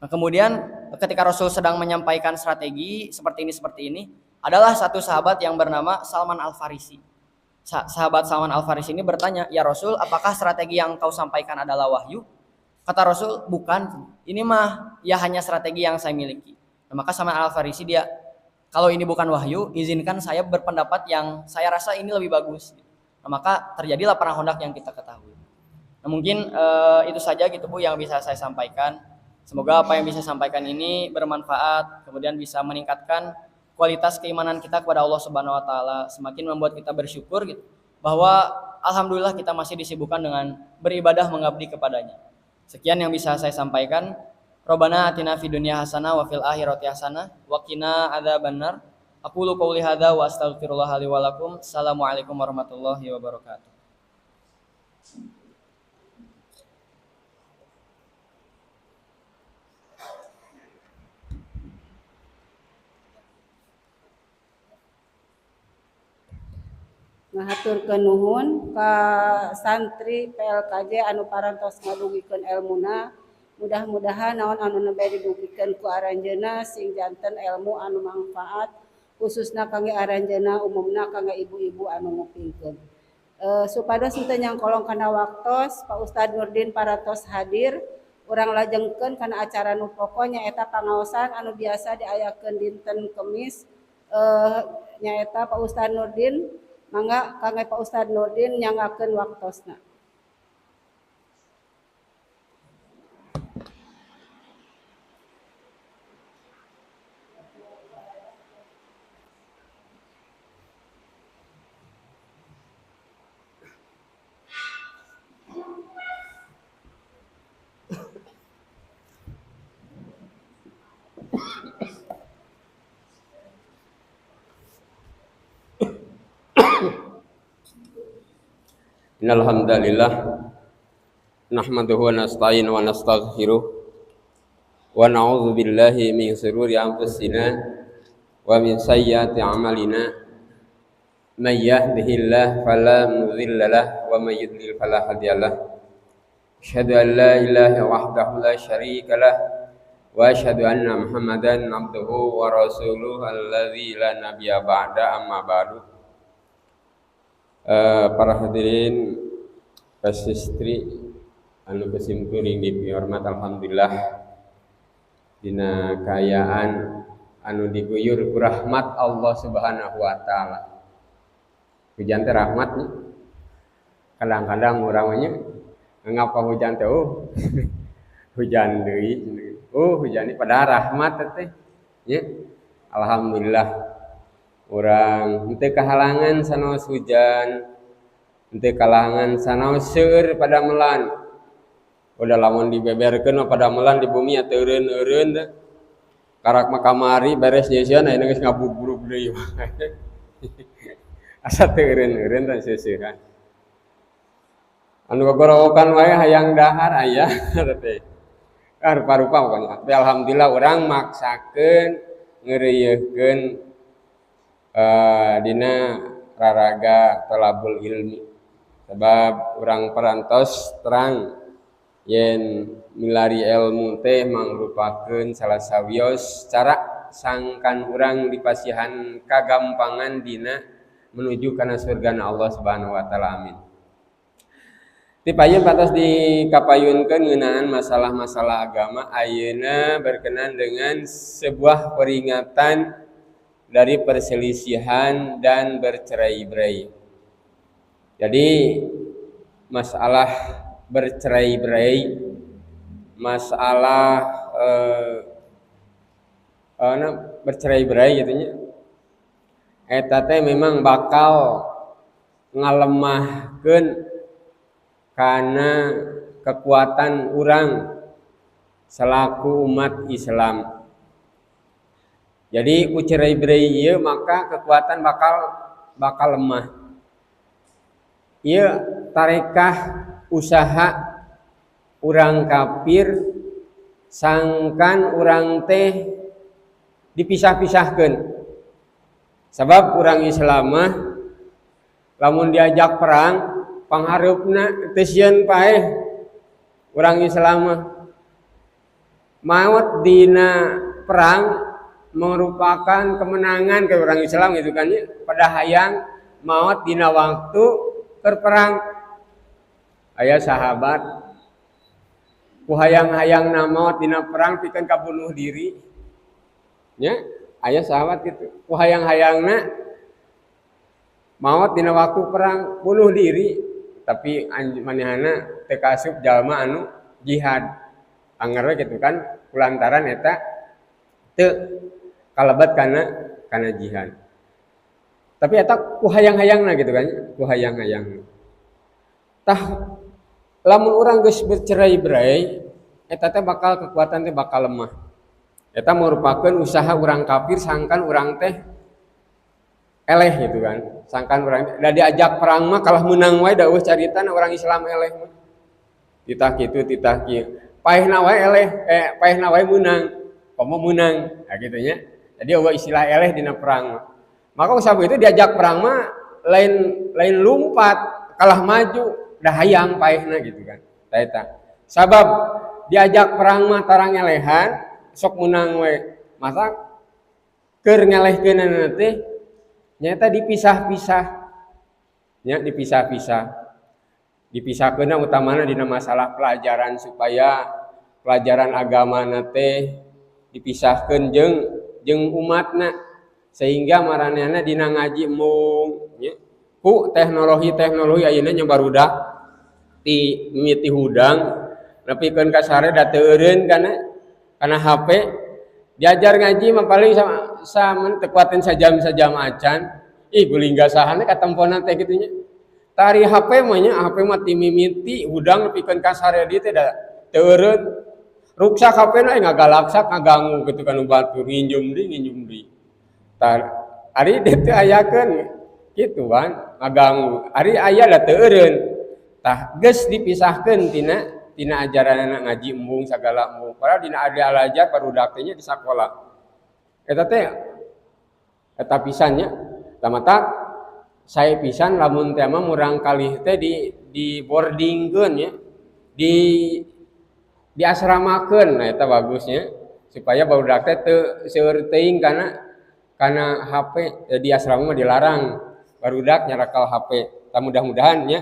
Nah, kemudian ketika Rasul sedang menyampaikan strategi seperti ini, adalah satu sahabat yang bernama Salman Al-Farisi. Sahabat Salman Al-Farisi ini bertanya, "Ya Rasul, apakah strategi yang kau sampaikan adalah wahyu?" Kata Rasul, "Bukan, ini mah ya hanya strategi yang saya miliki." Nah, maka Salman Al-Farisi dia, "Kalau ini bukan wahyu, izinkan saya berpendapat yang saya rasa ini lebih bagus." Nah, maka terjadilah perang Khandaq yang kita ketahui. Nah, mungkin itu saja gitu Bu yang bisa saya sampaikan. Semoga apa yang bisa saya sampaikan ini bermanfaat, kemudian bisa meningkatkan kualitas keimanan kita kepada Allah Subhanahu wa taala, semakin membuat kita bersyukur gitu bahwa alhamdulillah kita masih disibukkan dengan beribadah mengabdi kepadanya. Sekian yang bisa saya sampaikan. Rabbana atina fid dunya hasanah wa fil akhirati hasanah wa qina adzabannar. Aqulu qouli hadza wa astaghfirullah li wa lakum. Assalamualaikum warahmatullahi wabarakatuh. Ngahaturkeun nuhun ka santri PLKJ anu parantos ngadugikeun elmuna. Mudah-mudahan naon anu nembe didugikeun ku aranjeunna sing janten ilmu anu manfaat khususna kangge aranjeunna, umumna kangge ibu-ibu anu ngupingkeun. Supados henteu nyangkolong kana waktos Pak Ustadz Nurdin parantos hadir, urang lajengkeun kana acara nu pokok nyaeta pangaosan anu biasa diayakeun dinten Kemis, nyaeta Pak Ustadz Nurdin. Mangga kangge Pak Ustadz Nurdin nyangakeun waktosna. Innal hamdalillah nahmaduhu wa nasta'inuhu wa nastaghfiruh wa na'udzu billahi min shururi anfusina wa min sayyiati a'malina may yahdihillahu fala mudilla lahu wa may yudlil fala hadiya lahu asyhadu an la ilaha wahdahu la syarika lahu wa asyhadu anna muhammadan abduhu wa rasuluhu alladzi la nabiyya ba'da amma ba'du. Para hadirin pasistri anu kesimkuring dihormat alhamdulillah dina kaayaan anu diguyur ku rahmat Allah Subhanahu wa taala. Hujan teh rahmat nih. Kadang-kadang urang mah nya ngapa hujan teh hujan deui. Hujan ini padahal rahmat teh nya. Alhamdulillah urang henteu kahalangan sanaos hujan, henteu kahalangan sanaos seueur pada melan. Udah lamun dibeberkeun pada melan di bumi aya eureun-eureun teh. Karak mah kamari beres nyeuseun aya geus ngabubrug deui. Asa teu eureun-eureun teh seuseurhan. Anu gogorokan wae hayang dahar aya teh. Rupa-rupa pokoknya. Tapi alhamdulillah urang maksakeun ngeureuyeuhkeun dina raraga talabul ilmi sebab urang parantos terang yen milari ilmu teh mangrupakeun salah sawios cara sangkan urang dipasihan kagampangan dina menuju kana surgana Allah Subhanahu wa taala. Amin. Ti payeun patos dikapayunkeun ngeunaan masalah-masalah agama ayeuna berkenan dengan sebuah peringatan dari perselisihan dan bercerai-berai. Jadi masalah bercerai-berai, masalah bercerai-berai gitu nya. Eta teh memang bakal ngalemahkeun kana kekuatan urang selaku umat Islam. Jadi ku cerai-berai ieu maka kekuatan bakal lemah. Ieu tarekah usaha urang kafir sangkan urang teh dipisah-pisahkeun. Sebab urang Islam mah lamun diajak perang panghareupna teu sieun paeh urang Islam mah. Maot dina perang merupakan kemenangan ke orang Islam gitu kan ya. Pada hayang maut dina waktu berperang. Aya sahabat ku hayang-hayangna maut dina perang pikeun kabunuh diri. Nya, aya sahabat gitu. Ku hayang-hayangna maut dina waktu perang bunuh diri, tapi manehna teu kasup jalma anu jihad. Angger gitu kan kulantaran eta teu kalabat kana jihad. Tapi eta ku hayang-hayangna gitu kan, ku hayang-hayangna. Tah lamun urang geus bercerai-berai, eta teh bakal kekuatan teh bakal lemah. Eta merupakeun usaha urang kafir sangkan urang teh eleh gitu kan. Sangkan urang da diajak perang mah kalah menang wae da eueuh caritana urang Islam eleh mah. Titah kitu titah kieu. Paehna wae eleh, paehna wae menang. Komo menang, nah gitu nya. Jadi eueuh istilah eleh dina perang. Maka usah itu diajak perang mah lain lumpat, kalah maju, dah hayang paehna gitu kan. Tah eta. Sabab diajak perang mah tarang elehan, sok menang we. Masa keur ngelehkeunana teh nyata dipisah-pisah. Nya dipisah-pisah. Dipisahkeunna utamana dina masalah pelajaran supaya pelajaran agamana teh dipisahkeun jeung umatna sehingga maranehna dina ngaji mung ku teknologi ayeuna nya barudak ti mimiti hudang nepikeun ka sare da teu eureun kana HP diajar ngaji mah paling sama tekuatin sajam acan guling gasahan katempona teh kitu nya tari HP mah nya HP mah ti mimiti hudang nepikeun ka sare dieu teh da teu eureun ruksak HP na ngagalaksak ngaganggu gitu kan batur nginjum di tah ari dieu teh ayakeun kitu kan ngaganggu ari aya da teu eureun Tah geus dipisahkeun tina ajaran ngaji embung sagala embung. Padahal dina ada alajar barudak teh nya di sakola. Eta teh eta pisannya tamatak saya pisan lamun teh mah murang kalih teh di boardingkeun ya. Di asramakeun. Nah eta bagusnya supaya barudak teh teu seueur teuing kana HP di asrama mah dilarang barudak nyarakal HP. Mudah-mudahan nya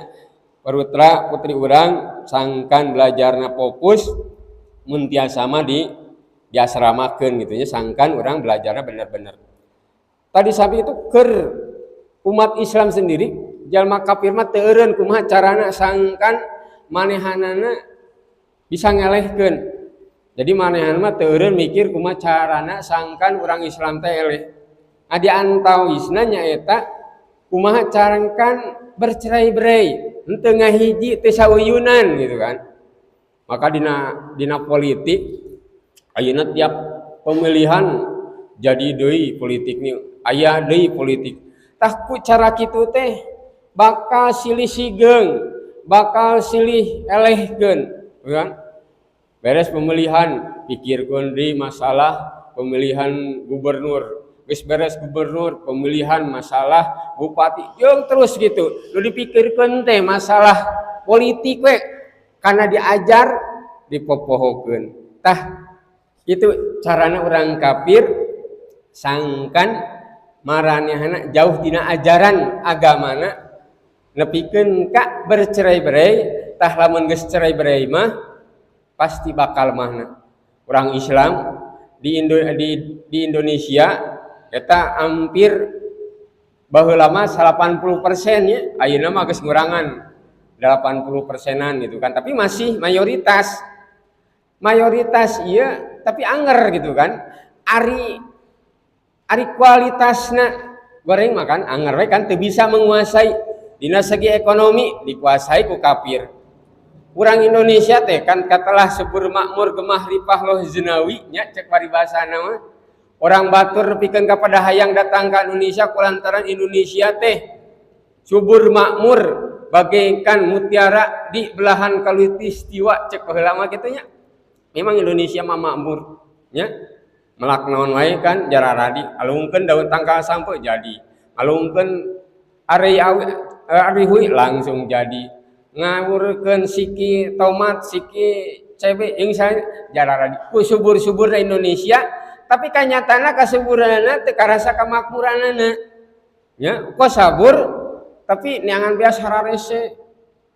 Parutra putri urang sangkan belajarna fokus mun tiasa mah di asramakeun gitu nya sangkan urang belajarna bener-bener. Tadi sapi itu keur umat Islam sendiri jalma kafir mah teu eureun kumaha carana sangkan manehanana bisa ngelehkeun. Jadi manehan mah teu eureun mikir kumaha carana sangkan urang Islam teh eleh. Adi antawisna nyaeta kumaha carangkan bercerai-berai henteu ngahiji teu sauyunan gitu kan. Maka dina politik ayeuna tiap pemilihan jadi deui politik nih aya deui politik. Tah ku cara kitu teh bakal silih sigeung, bakal silih elehkeun, kan? Beres pemilihan pikirkeun deui masalah pemilihan gubernur. Geus beres gubernur, pemilihan masalah bupati, jeung terus gitu. Nu dipikirkeun teh masalah politik we karena diajar dipopohokeun. Tah itu carana orang kafir sangkan maranehna jauh dina ajaran agamana nepikeun ka bercerai-berai. Tah lamun geus cerai-berai mah pasti bakal mahna. Orang Islam di Indonesia eta hampir baheula mah 80% nya, ayeuna mah geus ngurangan 80%-an gitu kan. Tapi masih mayoritas ieu tapi anger gitu kan. Ari kualitasna goreng makan anger we kan teu bisa menguasai dina segi ekonomi dikuasai ku kafir. Urang Indonesia teh kan katalah subur makmur gemah ripah loh zenawi nya cek paribasana mah. Orang batur nepikeun kepada hayang datang ke Indonesia kulantaran Indonesia teh subur makmur bagaikan mutiara di belahan khatulistiwa cek baheula mah kitu nya. Memang Indonesia mah makmur nya. Melak naon wae kan jararadi alungkeun daun tangkal sampe jadi. Alungkeun ari huy langsung jadi. Ngawurkeun siki tomat, siki cebe jeung jararadi. Ku subur-suburna Indonesia tapi kanyatana kasuburanana teu karasa kamakmuranana. Ya, kok sabur tapi neangan biasa hararese.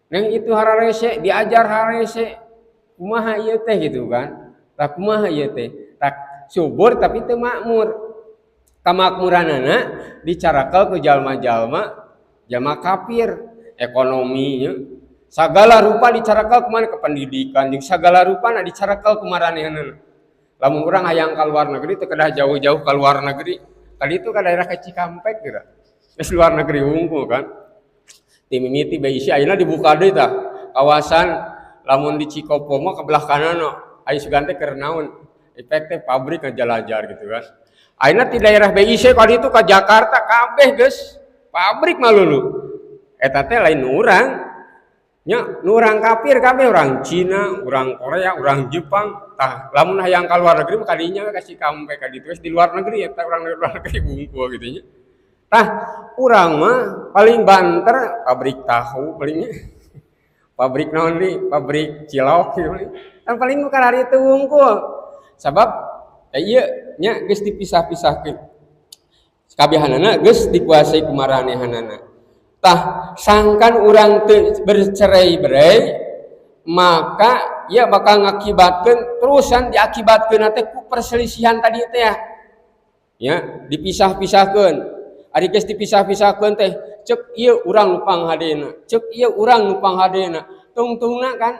Neng itu hararese, diajar hararese. Kumaha ieu teh gitu kan. Tah kumaha ieu teh? Tak subur tapi teu makmur. Kamakmuranana dicarakel ku jalma-jalma kafir, ekonominya. Sagala rupa dicarakel kumaha ke pendidikan, jeung sagala rupana dicarakel ku maranehanana. Lamun urang hayang ka luar negeri teu kedah jauh-jauh ka luar negeri. Kali itu ka daerah ke Cikampek geura. Geus luar negeri hungkul kan. Ti mimiti bae isi ayeuna dibuka deui tah. Kawasan lamun di Cikopo mah ke belah kanana aya sugan teh keur naon? Efek teh pabrik ngajalajar gitu kan. Ayeuna ti daerah BIC kali itu ka Jakarta kabeh geus pabrik mah lulu. Eta teh lain urang. Nya nu urang kafir kabeh urang Cina, urang Korea, urang Jepang. Tah lamun hayang ka luar negeri mah kadinya kasih Cikampek ka ditu di luar negeri eta urang di luar negeri bungkul kitu nya. Tah urang mah paling banter pabrik tahu palingnya. Pabrik naon deui? Pabrik cilok kitu. Kan paling bukan hari itu wungkul. Sabab ieu nya geus dipisah-pisahkeun. Kabehanana geus dikuasai ku maranehanana. Tah sangkan urang teu bercerai-berai maka ia bakal ngakibatkeun terusan diakibatkeun teh ku perselisihan tadi teh ya dipisah-pisahkeun. Ari geus dipisah-pisahkeun teh ceuk ieu urang nu panghadena, ceuk ieu urang nu panghadena. Tungtungna kan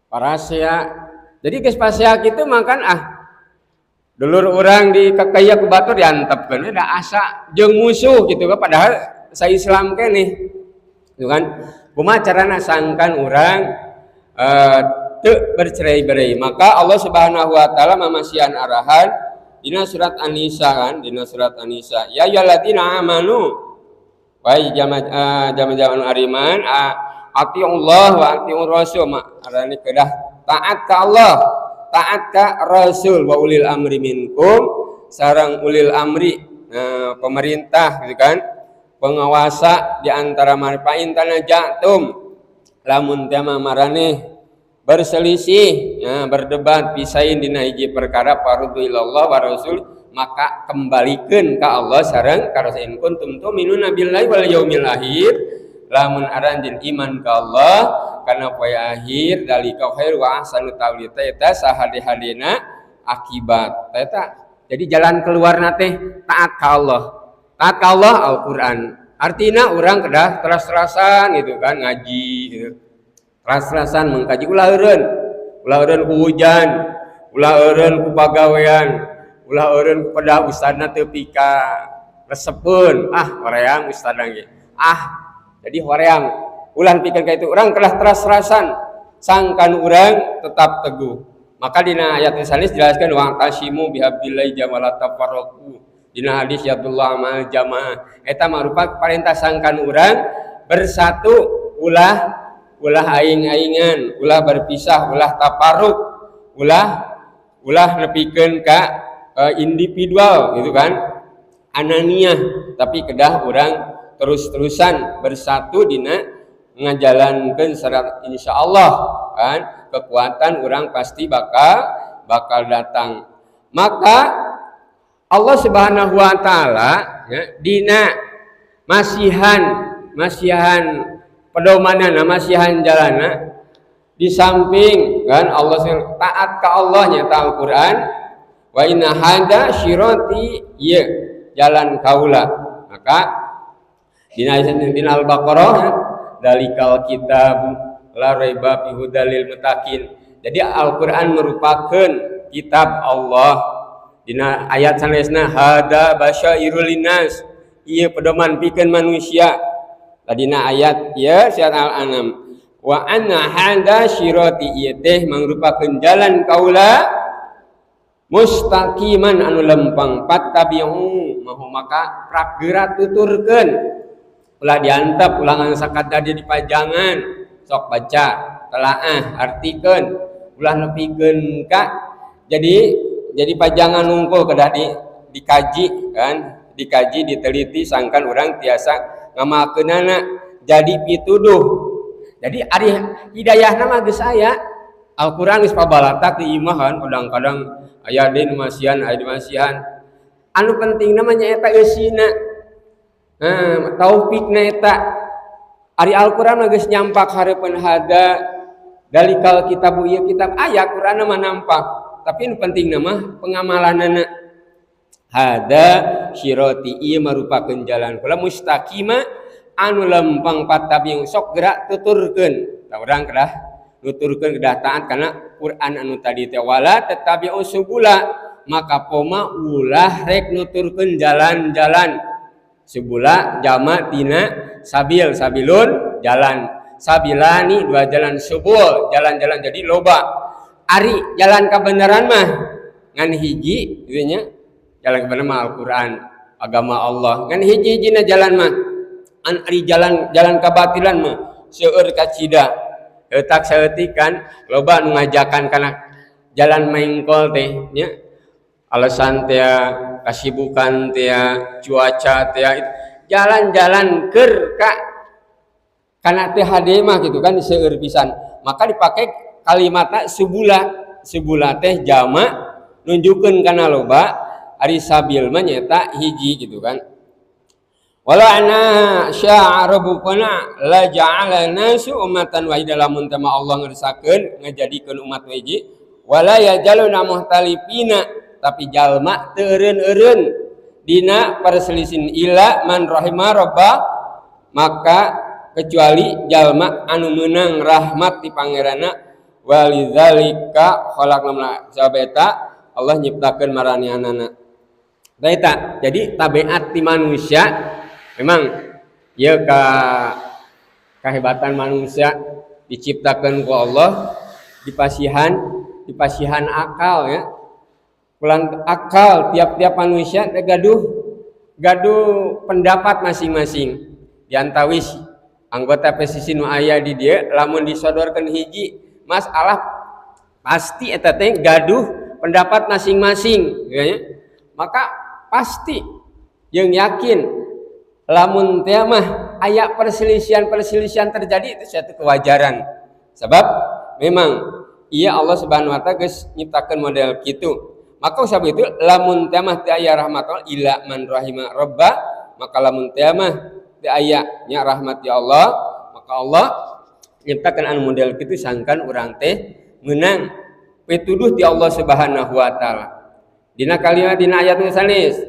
parasea. Jadi geus pasea kitu makan dulur urang di kakaya ku batur diantepkeun da asa jeung musuh gitu kan padahal sa Islam keneh. Gitu kan. Kumaha carana sangkan urang teu bercerai-berai. Maka Allah Subhanahu wa taala mamasihan arahan dina surat An-Nisa kan, dina surat An-Nisa. Ya ayyuhalladzina amanu wa jama'-jama' ariman atiullah wa atiur rasul arane kedah taat ka Allah, taat ka Rasul wa ulil amri minkum sareng ulil amri pemerintah gitu kan, penguasa di antara marpain tanajatum lamun tema maraneh berselisih berdebat pisahin dina hiji perkara fardu ilallah wa rasul maka kembalikan ke Allah sareng ka rasul kuntum tu'minuna billahi wal yaumil akhir lamun aranjeun iman ka Allah kana poe akhir dalika khair wa ahsanu ta'wil eta sahade-hadena akibat eta. Jadi jalan keluar teh taat ka Allah. Taat ka Allah Al-Qur'an. Artinya orang kedah teras-terasan gitu kan ngaji gitu. Teras-terasan mengkaji ulah eureun ku hujan, ulah eureun ku pagawean, ulah eureun ku pedah ustadna teu pika resepeun horeang ustadna ge. Jadi horeang ulah pikeun ka itu urang kedah teras-terasan sangkan urang tetap teguh. Maka dina ayat salis jelaskan wa tashimu bihablillahi jama'a tafarraqu. Dina hadis Abdullah mal jamaah eta marupa perintah sangkan urang bersatu ulah aing-aingan, ulah berpisah, ulah taparruk, ulah nepikeun ka individual gitu kan. Ananiah tapi kedah urang terus-terusan bersatu dina ngajalankeun syarat insyaallah kan kekuatan orang pasti bakal datang. Maka Allah Subhanahu wa taala ya, dina masihan pedomanana masihan jalana di samping kan Allah taat ka Allah nyata Al-Qur'an wa inna hada syirati ya jalan kaula. Maka dina Al-Baqarah dalikal kitab la raiba fi hudalil muttaqin. Jadi Al-Qur'an merupakan kitab Allah. Dina ayat sanesna hada basyairul linnas. Ieu pedoman pikeun manusia. Tadina ayat ya surat Al-An'am. Wa anna hada syirati ieu teh mangrupakeun jalan kaula mustaqiman anu lempeng fattabi'u maka prak geura tuturkeun. Ulah diantep ulah sakada di pajangan. Sok baca, telaah, artikeun, ulah nepikeun ka. Jadi pajangan nungkul kedah dikaji kan, dikaji, diteliti sangkan orang tiasa ngamakeunana jadi pituduh. Jadi ari hidayahna mah geus aya. Al-Qur'an geus pabalatak di imahan, kadang-kadang aya di masihan, Anu penting namanya eta eusina. Taufikna eta Ari Al-Qur'an geus nyampak hareupeun hada dalikal kitabu ieu kitab aya Qur'anna mah nampak tapi nu penting mah pengamalanana hada syirati ieu marupakeun jalan kula mustaqima anu lempeng patabi sok gerak tuturkeun urang kedah nuturkeun kedah taat kana Qur'an anu tadi teh wala tetabi'u subula maka poma ulah rek nuturkeun jalan-jalan subula jama tina sabilun jalan sabilani dua jalan subul jalan-jalan jadi loba ari jalan kebenaran mah ngan hiji gitu nya jalan kebenaran mah Al-Qur'an agama Allah ngan hiji-hijina jalan mah ari jalan kabatilan mah seueur kacida eutak saeutik kan loba nu ngajakan kana jalan mengkol teh nya alasan teh kasibukan teh cuaca teh jalan-jalan ker ka kana teh hade mah gitu kan seueur pisan maka dipakai kalimatna subula teh jama nunjukkeun kana loba ari sabil mah nyata hiji gitu kan wala ana sya'arabuna la ja'ala nasu ummatan wahidah lamun tama Allah ngersakeun ngajadikeun umat wiji wala yajaluna muhtalifina tapi jalma teu eureun-eureun dina perselisihan ila man rahimah rabbah maka kecuali jalma anu meunang rahmat ti pangeranna walidzalika khalaqna sabeta Allah nyiptakeun maranianana daita jadi tabiat ti manusia memang ieu kahebatan manusia diciptakeun ku Allah dipasihan akal ya pulang akal tiap-tiap manusia gaduh pendapat masing-masing diantawis anggota PSSI nu aya di dia lamun disodorkeun hiji masalah pasti eta teh gaduh pendapat masing-masing ya. Maka pasti yang yakin lamun teh mah aya perselisihan terjadi itu suatu kewajaran. Sebab memang iya Allah Subhanahu wa taala geus nyiptakeun model kitu. Maka usah itu lamun teh mah teu aya rahmat illa man rahima rabba, maka lamun teh mah teu aya nya rahmat ya Allah, maka Allah nyiptakeun anu model kitu sangkan urang teh meunang pituduh ti Allah Subhanahu wa taala. Dina kalimat dina ayat nu sanes,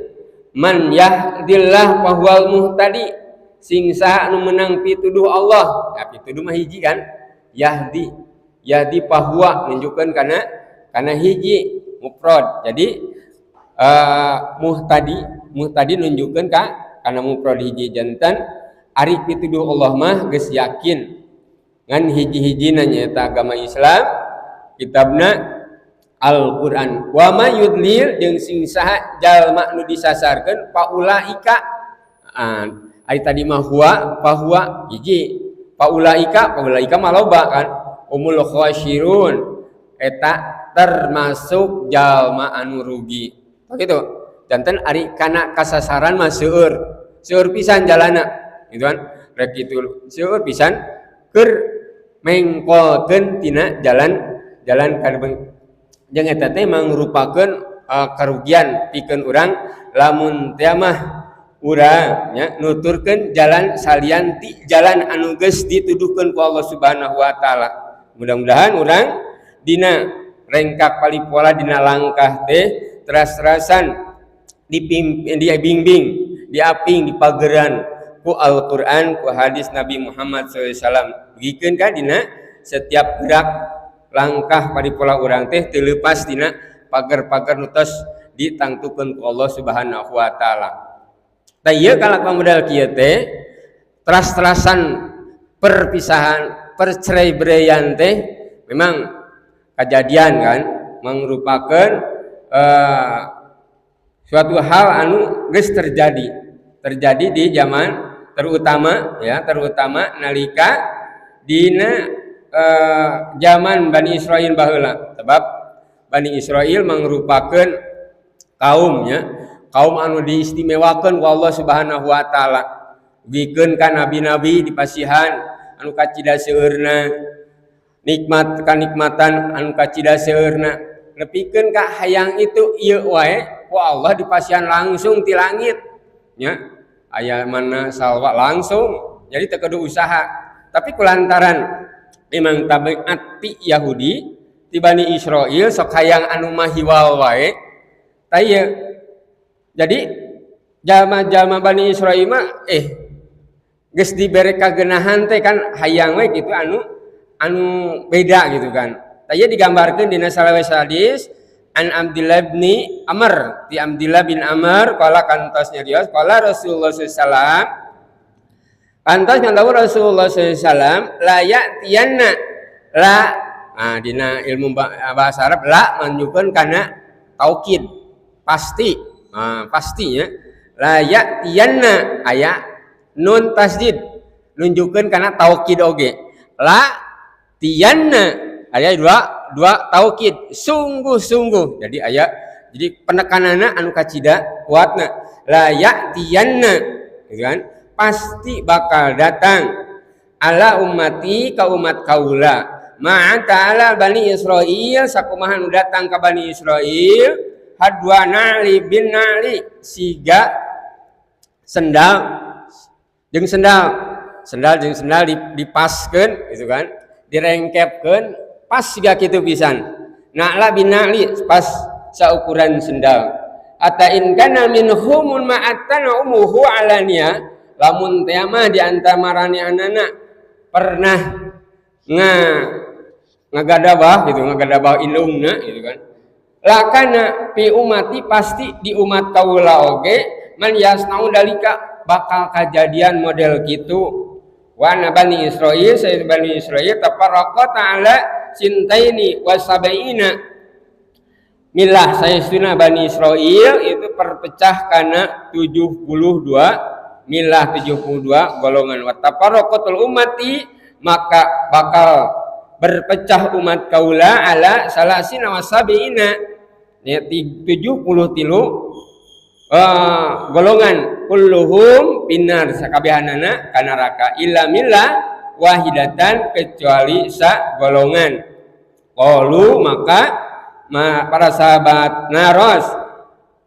man yahdillah fahuwal muhtadi, sing saha anu meunang pituduh Allah. Ya pituduh mah hiji kan, yahdi fahuwa nunjukkeun kana hiji mufrad. Jadi muhtadi nunjukkeun kana mufrad hiji jantan ari pituduh Allah mah geus yakin ngan hiji-hijina nyaeta agama Islam kitabna Al-Qur'an. Wa ma yudlil jeung sing saha jalma nu disasarkeun paulaika. Ari tadi mah huwa hiji. Paulaika mah loba kan. Umul khasyirun eta termasuk jalma anu rugi. Begitu. Janten ari kana kasasaran mah seueur pisan jalana. Gitu kan. Rek kitu seueur pisan keur mengkolkeun tina jalan kadebeng. Jeung eta teh mangrupakeun karugian pikeun urang lamun teh mah urang nya nuturkeun jalan salian ti jalan anu geus dituduhkeun ku Allah Subhanahu wa taala. Mudah-mudahan urang dina rengkak palipola dina langkah teh teras-terasan dibimbing, diaping, dipageran ku Al-Qur'an, ku hadis Nabi Muhammad SAW. Begikeun ka dina setiap gerak langkah palipola urang teh teu leupas dina pager-pager nu tos ditangtukeun ku Allah Subhanahu wa taala. Tah ieu kalakuan modal kieu teh teras-terasan perpisahan, percerai-beraian teh memang kejadian kan merupakan suatu hal anu geus terjadi di zaman terutama nalika dina zaman Bani Israil baheula. Sebab Bani Israil merupakan kaum anu diistimewakeun ku Allah Subhanahu wa taala. Bikeun ka nabi-nabi di pasihan anu kacida seueurna, nikmatan anu kacida seueurna, nepikeun ka hayang itu ieu wae ku Allah di pasihan langsung ti langit nya. Aya mana salwa langsung, jadi teu kudu usaha. Tapi kulantaran memang tabiat ti Yahudi ti Bani Israil sok hayang anu mahiwal wae. Tah ieu jadi jalma-jalma Bani Israil mah geus dibere kagenahan teh kan hayang we kitu anu beda gitu kan. Tah ieu digambarkeun dina salawes hadis an Abdullah bin Amr, ti Abdullah bin Amr qala kantosnya dia qala Rasulullah sallallahu kantos ngantawu Rasulullah sallallahu la ya'tiyanna la dina ilmu bahasa Arab la menunjukkeun kana taukid pasti pastinya la ya'tiyanna aya nun tasdid nunjukkeun kana taukid oge la tiyanna aya dua taukid sungguh-sungguh. Jadi penekananna anu kacida kuatna la ya'tiyanna gitu kan, pasti bakal datang ala ummati ka umat kaula ma'a ta'ala Bani Israil sakumaha nu datang ka Bani Israil hadwa na'li bin na'li siga sendal jeung sendal dipaskeun gitu kan, direngkepkeun pas siga kitu pisan. Na'la bin na'li pas saukuran sendal. Ata in kana minhumul ma'atana umuhu alaniya, lamun teh mah di antara maranianana pernah ngagadabah ilungna gitu kan. Lakana pi umati pasti di umat kaula oge man yasnau dalika bakal kejadian model kitu. Wa Bani Israil sayyid Bani Israil tafarraqa ta'ala sintaini wasabaina milah sayestuna Bani Israil itu perpecah karena 72 milah 72 golongan. Wa tafarraqatul ummati, maka bakal berpecah umat kaula ala salasina wa sabiina, ya 73 golongan, kulluhum binar, sakabehanana kana neraka, illa millah wahidatan, kecuali sa golongan. Qalu, maka para sahabat naros,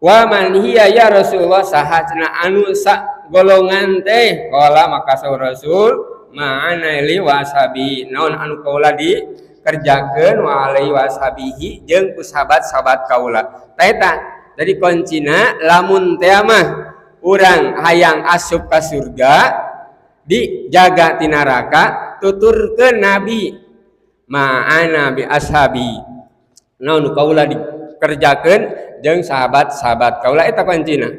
wa man hiya ya Rasulullah, sahajna anu sa golongan teh. Qala, maka saur Rasul, ma'ana li wasabi, naon anu kaula dikerjakeun wa alaihi wasabihi jeung ku sahabat-sahabat kaula. Taeta jadi kuncina, lamun teh mah urang hayang asup ka surga, dijaga ti neraka, tuturkeun nabi, ma'ana bi ashabi, naon kaula dikerjakeun jeung sahabat-sahabat kaula, eta kuncina.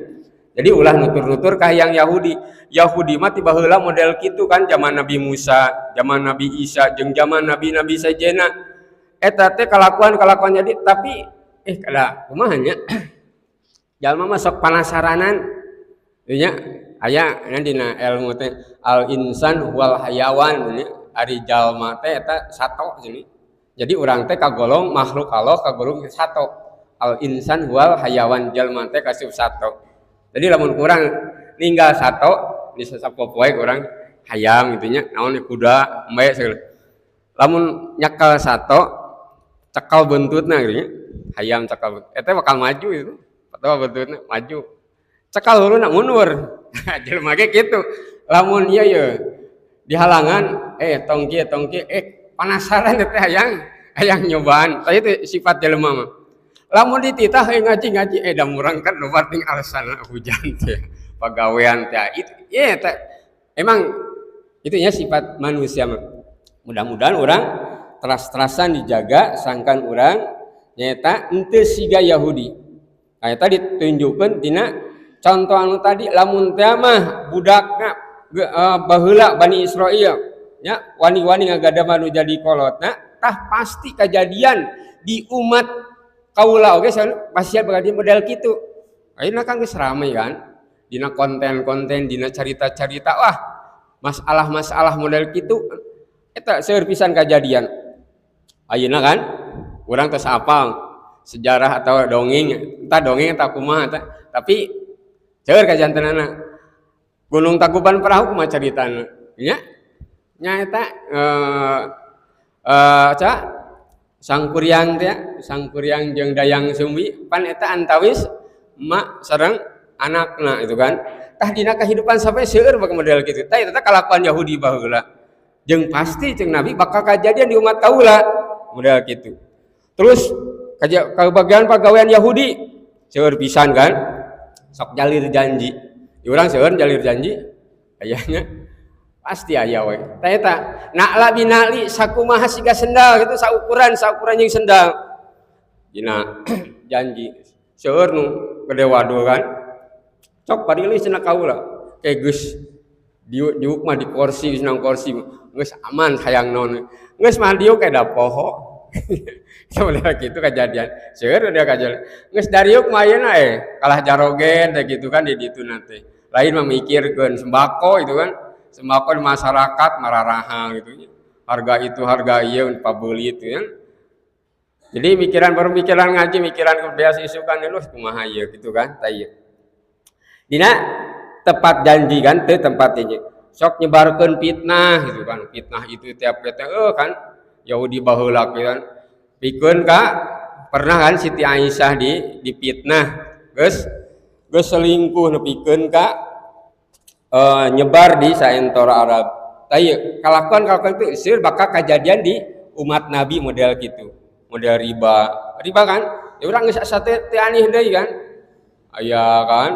Jadi ulah nutur-nutur ka hayang Yahudi mah tiba heula model kitu kan, zaman Nabi Musa, zaman Nabi Isa, jeung zaman nabi-nabi sajena. Eta teh kalakuan jadi, tapi kada kumaha nya. Jalma mah sok panasaranan. Nya aya dina ilmu teh al insan wal hayawan, ari jalma teh eta sato sini. Jadi urang teh kagolong makhluk Allah, kagolong sato. Al insan wal hayawan, jalma teh kasih sato. Jadi lamun kurang ninggal sato di sapopoe kurang hayam gitu nya, naon kuda embe segala. Lamun nyakal sato cekal buntutna gitu nya, hayam cekal buntut eta bakal maju itu, atawa buntutna maju. Cekal huluna mundur. Jelema ge kitu. Lamun ieu dihalangan tongki panasaran teh hayang nyobaan. Tah itu sifat jelema mah. Lamun dititah ngaji da murang kan nu penting alasan hujan teh. Pagawean teh itu emang itu ya sifat manusia. Mudah-mudahan orang teras-terasan dijaga sangkan orang nyata henteu siga Yahudi. Eta ditunjukkeun tina contoh anu tadi, lamun teh mah budakna baheula Bani Israil nya wani-wani ngagada manu jadi kolotna, tah pasti kejadian di umat kaula oge pasti bakal model kitu. Ayeuna kan geus rame kan. Dina konten-konten, dina cerita-cerita, wah masalah-masalah model gitu, eta seueur pisan kejadian. Ayeuna kan, urang tos apal sejarah atau dongeng, entah dongeng entah kumaha, tapi seueur kajantenana. Gunung Tangkuban Perahu kumaha caritana, nya eta Sangkuriang teh, Sangkuriang jeung Dayang Sumbi, pan eta antawis mak sareng anakna itu kan. Tah dina kehidupan sampai seueur bagaimana model gitu. Tah eta kalakuan Yahudi baheula. Jeung pasti jeung Nabi bakal kejadian di umat kaula model gitu. Terus kebagian pagawean Yahudi seueur pisan kan. Sok jalir janji. Di urang seueur jalir janji ayahnya pasti aya we. Tah eta na'la binali sakumaha siga sendal gitu, saukuran jeung sendal. Dina janji seueur nu gede waduh kan. Cok parilih cenah kaula kayak geus diuk mah di kursi senang kursi geus aman hayang naon geus mah diuk kayak da poho. Sebenarnya gitu kejadian seueur dia kajal geus dariuk mah ayeuna kalah jarogen teh gitu kan di ditu nanti lain mah mikirkeun sembako itu kan, sembako di masyarakat mararaha gitu, harga itu harga ieu pabeuli itu ya. Jadi pikiran ngaji, pikiran kebiasa isukan lu kumaha ieu gitu kan, tah ieu. Dina tepat janji kan teh tempat ini sok nyebarkeun fitnah gitu kan, fitnah itu tiap kan Yahudi baheula kan pikeun ka pernah kan Siti Aisyah di fitnah geus selingkuh nepikeun ka nyebar di saentara Arab. Tah ieu kalakuan itu seueur bakal kejadian di umat Nabi model gitu, model riba kan ya urang geus asa teh aneh deui kan aya kan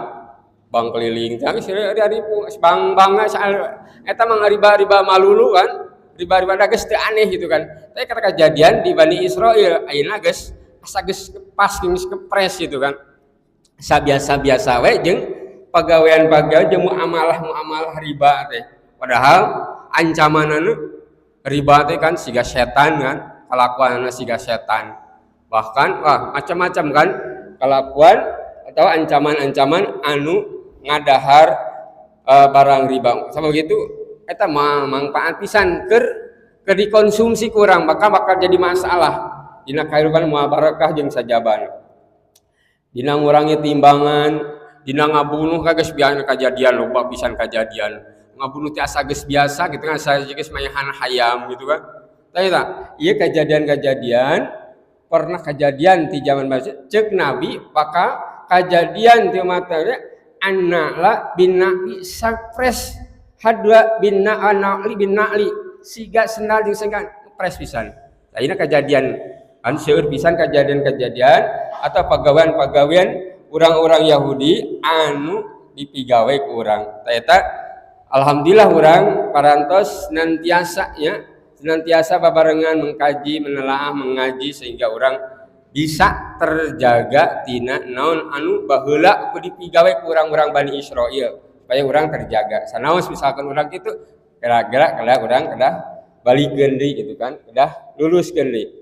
bang keliling tapi dari bang eta mah riba malulu kan, riba geus teu aneh gitu kan. Tapi kata kejadian di Bani Israil ayeuna geus asa geus pas geus kepres gitu kan. Sabiasa-biasa we jeung pagawean jeung muamalah riba teh. Padahal ancamanana riba teh kan siga setan kan, kalakuanna siga setan. Bahkan macam-macam kan kalakuan atau ancaman-ancaman anu ngadahar barang riba sama gitu eta manfaat pisan keur dikonsumsi kurang maka bakal jadi masalah dina kahirupan moal barakah jeung sajaban dina ngurangi timbangan dina ngabunuh geus biasa kajadian loba pisan kajadian ngabunuh teh asa geus biasa gitu kan saya geus mayahan hayam gitu kan tah ieu kejadian pernah kejadian di zaman baheula ceuk nabi maka kejadian di materi An-Na'la bin Na'li sapres hadwa bin Na'li bin Na'li siga sendal jeung senggan pres pisan. Ayeuna kejadian an seueur pisan kejadian-kejadian atau pagawean-pagawean orang-orang Yahudi anu dipigawe ku urang. Tah eta alhamdulillah urang parantos senantiasa babarengan mengkaji, menelaah, mengaji sehingga orang bisa terjaga tina naon anu baheula ku dipigawe ku urang-urang Bani Israil supaya urang terjaga. Sanaos misalkan urang kitu gara-gara urang kedah balikeun deui gitu kan, kedah luluskeun deui.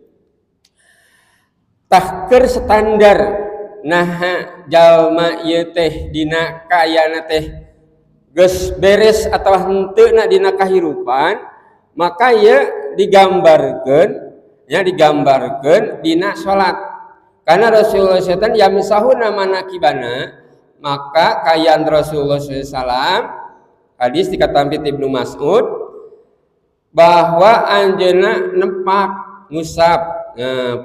Tah keur standar naha jalma ieu teh dina kaayana teh geus beres atawa henteu dina kahirupan, maka ieu digambarkeun dina salat. Karena Rasulullah SAW yamsahuna manakibana, maka kayan Rasulullah SAW hadis dikatakan Ibnu Mas'ud bahwa anjeunna nempak ngusap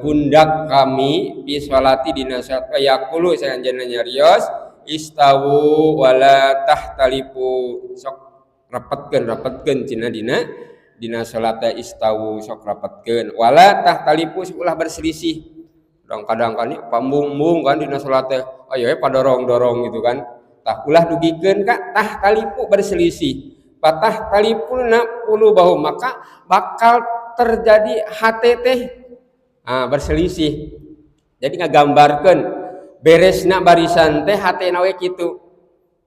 pundak kami bi sholati dina salat yaqulu sanjeunna nyarios istawu wala tahtalifu sok rapetkeun cenah dina salat istawu sok rapetkeun wala tahtalifu ulah berselisih kadang-kadang kan pambung-bung kan dina salat teh ayo padorong-dorong gitu kan tah ulah dugikeun ka tah talipu berselisih patah talipuna puluh bahu maka bakal terjadi hate teh berselisih jadi ngagambarkeun beresna barisan teh hatena we kitu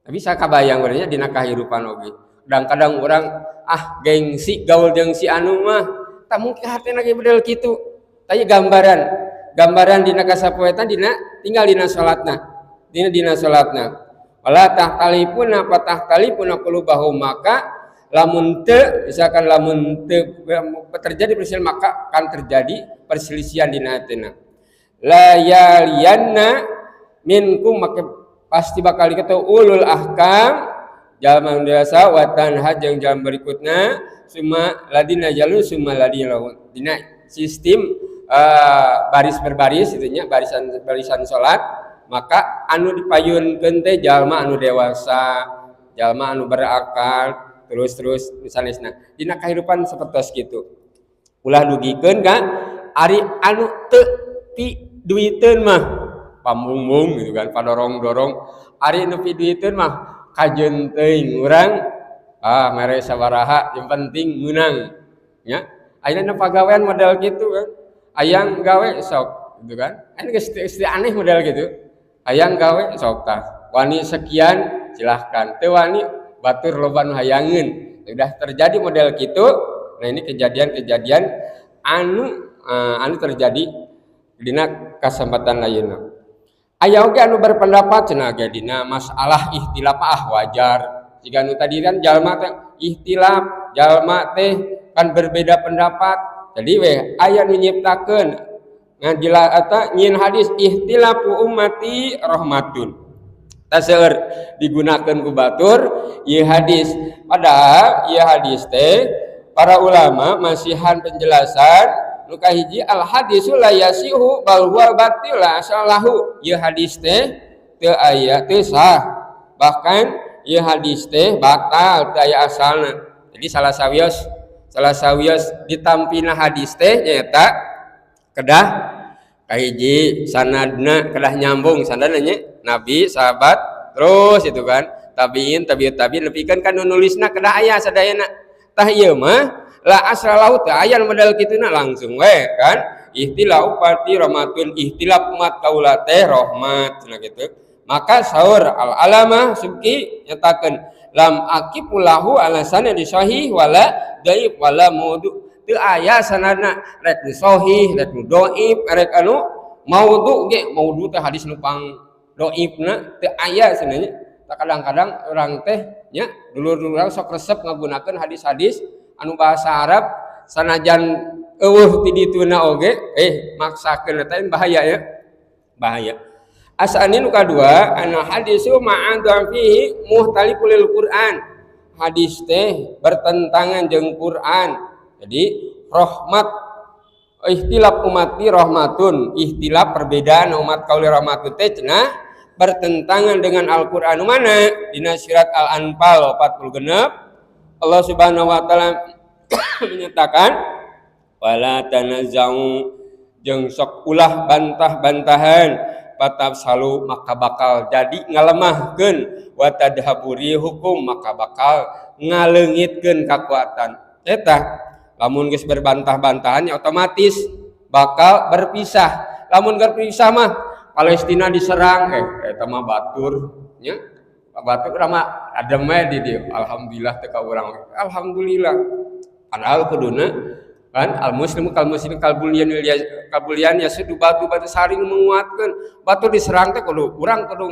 bisa kabayang berarti dina kahirupan oge kadang-kadang urang gengsi gaul jeung si anu mah tah mungkin hatena ge bedel kitu tah gambaran dina kasapoetan tinggal dina salatna wala tahtalipuna patahtalipuna qulubahum maka lamun teu terjadi perselisihan maka akan terjadi perselisihan dina hatena la yaliyanna minkum maka pasti bakal dikatakan ulul ahkam jalma dewasa wa tanha jeung jalan berikutna summa ladina jalun summa ladina dina sistem baris berbaris itunya barisan salat maka anu dipayunkeun teh jalma anu dewasa jalma anu berakal terus misalnya dina kehidupan sapertos kitu ulah dugikeun ka ari anu teu pi duiteun mah pamung-mung gitu kan padorong-dorong ari anu pi duiteun mah kajeun teuing urang mere sabaraha yang penting meunang nya ayeuna pagawean model kitu kan ayang gawe sok gitu kan geus aneh model gitu ayang gawe sok tah wani sekian silahkan teu wani batur loba nu hayangeun sudah terjadi model kitu nah ini kejadian anu terjadi dina kesempatan ayeuna aya oge anu berpendapat cenah ge dina masalah ikhtilaf wajar jika anu tadi kan jalma teh ikhtilaf jalma teh kan berbeda pendapat jadi aya nu nyiptakeun ngajila eta nyin hadis ikhtilafu ummati rahmatun taseur digunakeun ku batur ieu hadis padahal ieu hadis teh para ulama masihan penjelasan nu kahiji al hadisu la yasihu bal huwa batil la salahu ieu hadis teh teu aya teu sah bahkan ieu hadis teh batal teu aya asalna jadi salah sawios ditampina hadis teh nyaeta kedah kahiji sanadna kedah nyambung sanadna nya nabi sahabat terus itu kan tabiin nepikeun kan nulisna kedah aya sadayana tah ieu mah la asralahu teh aya model kituna langsung we kan ihtilau pati rahmatun ihtilaf umat kaula teh rahmat cenah kitu maka saur al alamah subki nyatakeun lam aqipulahu alasan di sahih wala dhaif wala maudu teu aya sanadna rek sahih rek dhaif rek anu maudhu ge maudhu teh hadis nu pang dhaifna teu aya sebenarnya kadang-kadang orang teh nya dulur-dulur sok resep ngagunakeun hadis-hadis anu bahasa Arab sanajan eueuh ti dituna oge maksakeun eta bahaya ya. Bahaya. Asani nu kadua ana hadisu ma'adha fihi muhtaliful Qur'an. Hadis teh bertentangan jeung Quran. Jadi rahmat ikhtilaf umati rahmatun, ikhtilaf perbedaan umat kauli rahmatun teh cenah bertentangan dengan Al-Qur'an mana? Dina surat Al-Anfal 46 Allah Subhanahu wa taala menyatakan wala tanazau jeung sok ulah bantah-bantahan patafsalu maka bakal jadi ngalemahkeun wa tadhaburi hukum maka bakal ngaleungitkeun kakuatan eta lamun geus berbantah-bantahan otomatis bakal berpisah lamun berpisah mah Palestina diserang eta mah batur nya batur mah adem di dieu alhamdulillah teu ka urang alhamdulillah padahal kuduna kan al muslimu kal muslim kal bulyan ya sudu batu saling menguatkan batu diserang teh kudu urang kudu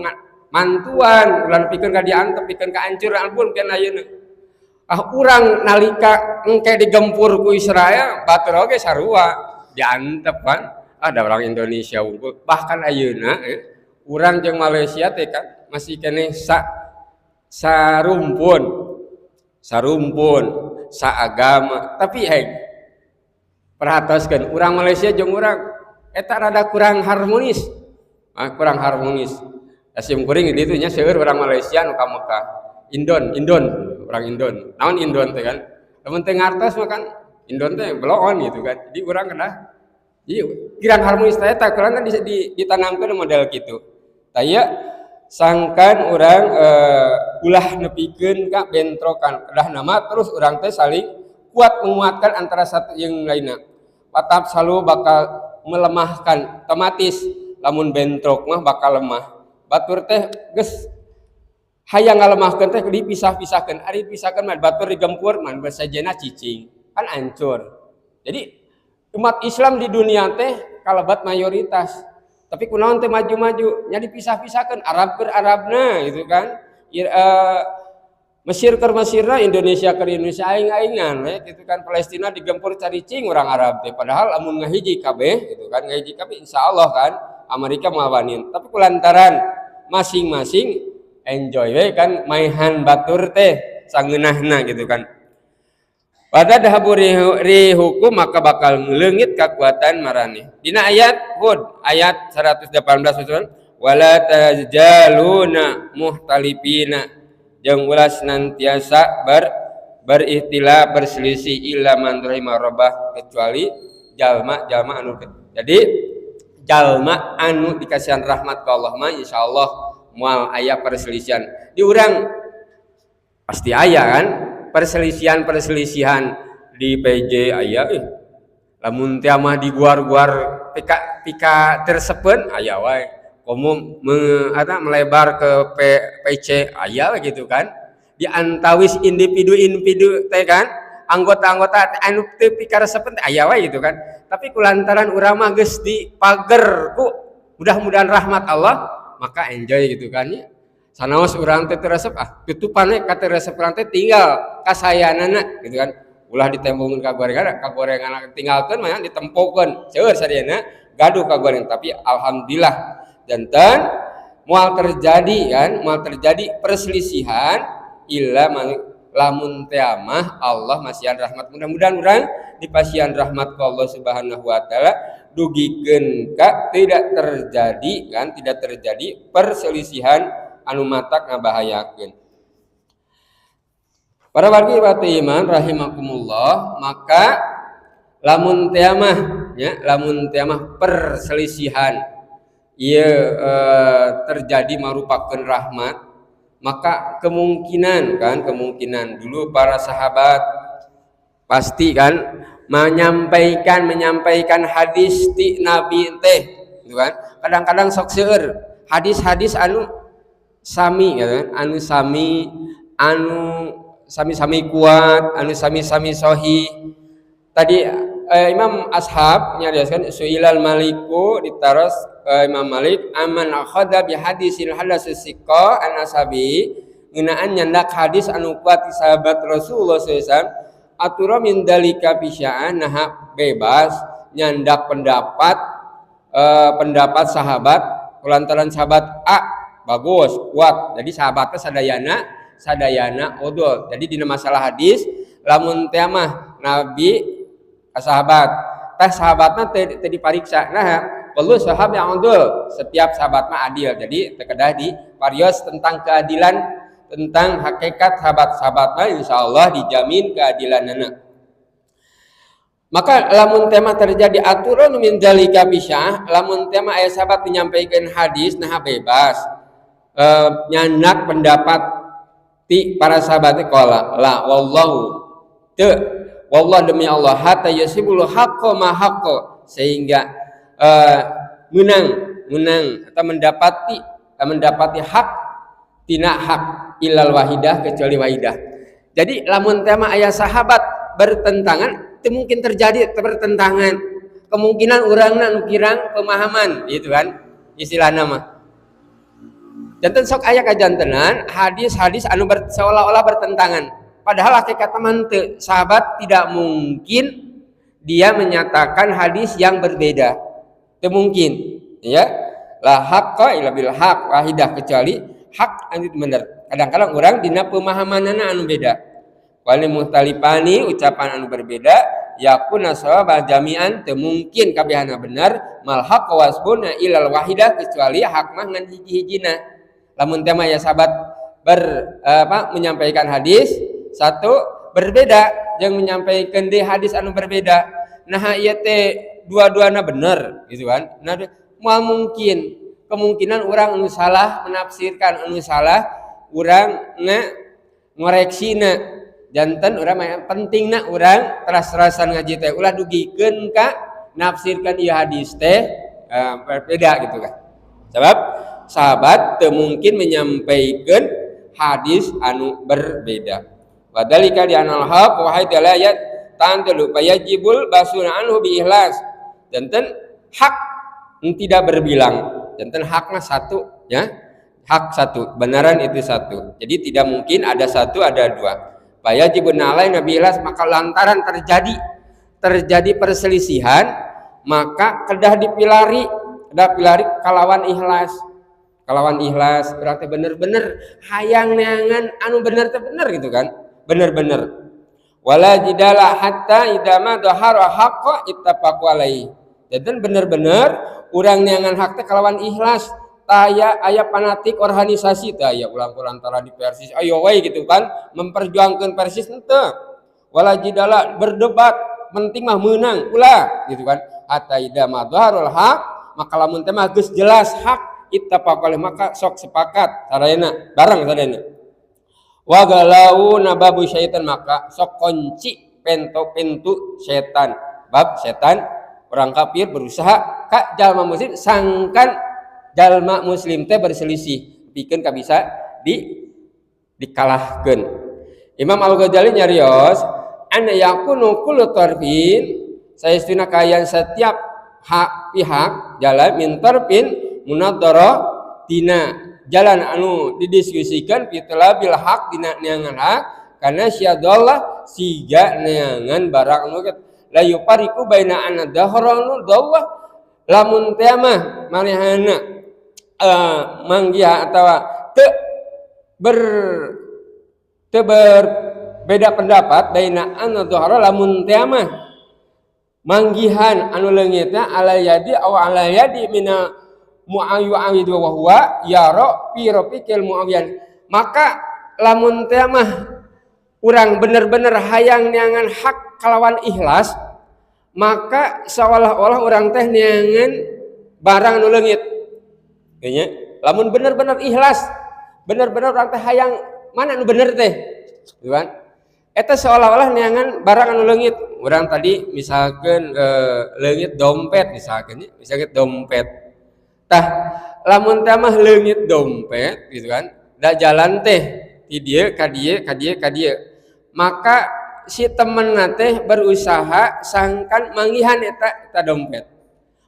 mantuan ulah pikeun ka diantep pikeun ka hancur albun pian ayeuna urang nalika engke digempur ku Israel batur oge sarua diantep kan ada orang Indonesia unggul bahkan ayeuna urang jeung Malaysia teh kan masih keneh sarumpun saagama tapi perhatikan orang Malaysia jeung urang eta rada kurang harmonis asim kuring di ditu nya seueur urang Malaysia nu ka Mekah Indon orang Indon naon Indon teh kan lamun teh ngartos mah kan Indon teh beloon gitu kan jadi urang kena jadi kirang harmonis teh eta kurang ditanamkeun model kitu taya sangkan urang ulah nepikeun ka bentrokan kedah nama terus urang teh saling kuat menguatkan antara satu yang lainnya. Patap selalu bakal melemahkan otomatis lamun bentrok mah bakal lemah. Batur teh geus hayang ngalemahkeun teh dipisah-pisahkeun. Ari dipisahkeun mah batur digempur man basajena cicing. Kan hancur. Jadi umat Islam di dunia teh kalebat mayoritas. Tapi kunaon teh maju-maju nya dipisah-pisahkeun Arab keur Arabna gitu kan. Mesir ke Mesirna, Indonesia ke Indonesia aing-aingan gitu kan Palestina digempur caricing orang Arab teh padahal amun ngahiji kabeh gitu kan ngahiji kabeh insyaallah kan Amerika mawanin tapi kulantaran masing-masing enjoy kan maihan batur teh sangeunahna gitu kan pada dahaburi hukum maka bakal ngeleungit kakuatan marane dina ayat Hud ayat 118 wala tajaluna muhtalifina jeung ulah senantiasa berikhtilaf berselisih illa man rahimah rabbah kecuali jalma anu jadi jalma anu dikasihan rahmat ka Allah mah insyaallah moal aya perselisihan di urang pasti aya kan perselisihan di PJ aya lamun teh mah di guar-guar pika tersepen aya wae komo melebar ke PC aya gitu kan diantawis individu teh kan anggota-anggota anu teu pikaresepen aya wae gitu kan tapi kulantaran urang mah geus dipager ku mudah-mudahan rahmat Allah maka enjoy gitu kan ya sanaos urang teh resep tutupan we ka resep urang teh tinggal kasayanana gitu kan ulah ditembungkeun ka gorengan tinggalkeun mah ditempokeun seueur sadayana gaduh ka goreng tapi alhamdulillah jantan moal terjadi perselisihan illa lamun teh mah Allah masihan rahmat mudah-mudahan urang dipasihan rahmat ka Allah Subhanahu wa taala dugikeun ka tidak terjadi perselisihan anu matak ngabahayakeun para wargi iman rahimakumullah maka lamun teh mah perselisihan terjadi merupakan rahmat maka kemungkinan dulu para sahabat pasti kan menyampaikan hadis ti Nabi teh gitu kan kadang-kadang sok seueur hadis-hadis anu sami kan anu sami kuat anu sami sahih tadi Imam Ashab nyarioskeun suilal maliku ditaros Imam Malik aman akhadha bi hadisil hadasus siqa an ashabi ngeunaan nyandak hadis anu kuat ti sahabat Rasulullah SAW atura min dalika bisya'an nah bebas nyandak pendapat sahabat lantaran sahabat A bagus kuat jadi sahabatnya sadayana odol jadi dina masalah hadis lamun teh mah nabi ka sahabat teh sahabatna teu dipariksa nah perlu sahabat yang odol setiap sahabat mah adil jadi teu kedah diparios tentang keadilan tentang hakikat sahabat-sahabat mah insyaallah dijamin keadilanana. Maka lamun tema terjadi aturan min dzalika bisyah, lamun tema aya sahabat menyampaikan hadis nah bebas. Nyandak pendapat ti para sahabat qala la wallahu teu wallah demi Allah hatta yasibul haqqo ma haqqo sehingga menang atau mendapati hak tina hak ilal wahidah kecuali wahidah. Jadi lamun tema ayah sahabat bertentangan itu mungkin terjadi bertentangan kemungkinan urangna nu kirang pemahaman gitu kan istilahna mah. Janten sok aya kajantenan hadis-hadis anu seolah-olah bertentangan padahal hakikatna mah teu sahabat tidak mungkin dia menyatakan hadis yang berbeda. Teu mungkin ya. La haqqa illa bil haq wahidah kecuali hak anu bener. Kadang-kadang orang dina pemahamanana anu beda. Wal muhtalifani ucapan anu berbeda yakuna sawaba jami'an teu mungkin kabehana bener mal haqq wasbuna ilal wahidah kecuali hak mah ngan hiji-hijina. Lamun teh mah ya sahabat menyampaikan hadis satu berbeda jeung menyampaikan di hadis anu berbeda. Nah ieu teh dua-duana bener gitu kan. Nah moal mungkin kemungkinan orang anu salah menafsirkan anu salah urang ngoreksina janten urang pentingna urang teras-terasan ngaji teh ulah dugikeun ka nafsirkan ieu hadis teh berbeda gitu kan. Sebab sahabat teu mungkin menyampaikan hadis anu berbeda. Wadalika di anal haq wa hidayat tandulu payajibul basuna anhu bi ikhlas. Janten hak tidak berbilang. Janten hakna satu ya. Hak satu, benaran itu satu. Jadi tidak mungkin ada satu, ada dua. Wajibun alaina bilas maka lantaran terjadi perselisihan, maka kedah dipilari kalawan ikhlas. Kalawan ikhlas berarti bener-bener hayang neangan anu bener teh bener gitu kan. Bener-bener. Wala jidala hatta idza ma dhahara haqqo ittafaqu alaihi. Jadi bener-bener urang neangan hak teh kalawan ikhlas. Aya fanatik organisasi aya ulang-ulang antara di Persis ayo wae gitu kan memperjuangkan Persis henteu wala jidala berdebat penting mah menang ulah gitu kan hatta idza madharul haq maka lamun teh mah geus jelas hak ittafaqal maka sok sepakat sarayana bareng sarayana wa galau nababu syaitan maka sok kunci pintu setan bab setan orang kafir berusaha ka jalma muslim sangkan jalma muslim teh berselisih pikeun ka bisa dikalahkeun. Imam Al-Ghazali nyarios anna yakunu kullu tarfin saestuna kayan setiap pihak jalan min tarfin munadara dina jalan anu didiskusikan fitlabil haq dina neangan hak kana syadallah siga neangan barang anu la yupariku baina anna dahranu dawah lamun teh mah manehana manggiha atau berbeda pendapat baina anna dhuhara lamun teh mah manggihan anu leungitna ala yadi aw ala yadi mina muayyid wa huwa yara fi rafiqil muawiyyan maka lamun teh mah urang bener-bener hayang neangan hak kalawan ikhlas maka seolah-olah urang teh neangan barang anu leungit kayaknya lamun bener-bener ikhlas bener-bener orang teh hayang mana anu bener teh gitu kan eta seolah-olah neangan barang anu leungit urang tadi misalkan leungit dompet misalkan dompet tah lamun teh mah leungit dompet gitu kan da jalan teh ti dieu ka dieu maka si temen teh berusaha sangkan manggihan eta dompet.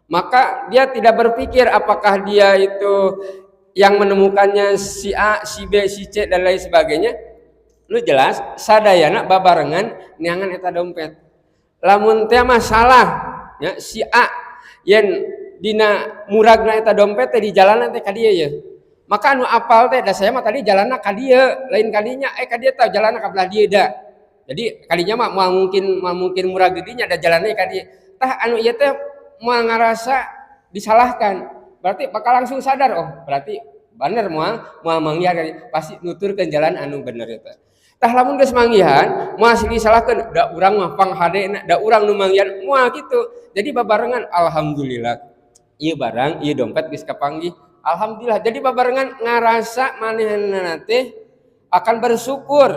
Maka dia tidak berpikir apakah dia itu yang menemukannya si A, si B, si C dan lain sebagainya. Lu jelas sadayana babarengan neangan eta dompet. Lamun teh masalah ya si A yen dina muragna eta dompet teh di jalanan teh ka dieu ya. Maka anu apal teh da saya mah tadi jalanna ka dieu, lain kalinya ka dieu tah jalanna ka belah dieu da. Jadi kalinya mah mungkin murag di dinya ada jalannya ka dieu. Tah anu ieu teh moal ngarasa disalahkan. Berarti bakal langsung sadar oh, berarti bener moal manggihan pasti nuturkeun jalan anu bener eta. Tah lamun geus manggihan moal disalahkeun da urang mah panghadena, da urang nu manggihan moal kitu. Jadi babarengan alhamdulillah. Ieu barang, ieu dompet geus kapanggih. Alhamdulillah. Jadi babarengan ngarasa manehna teh akan bersyukur.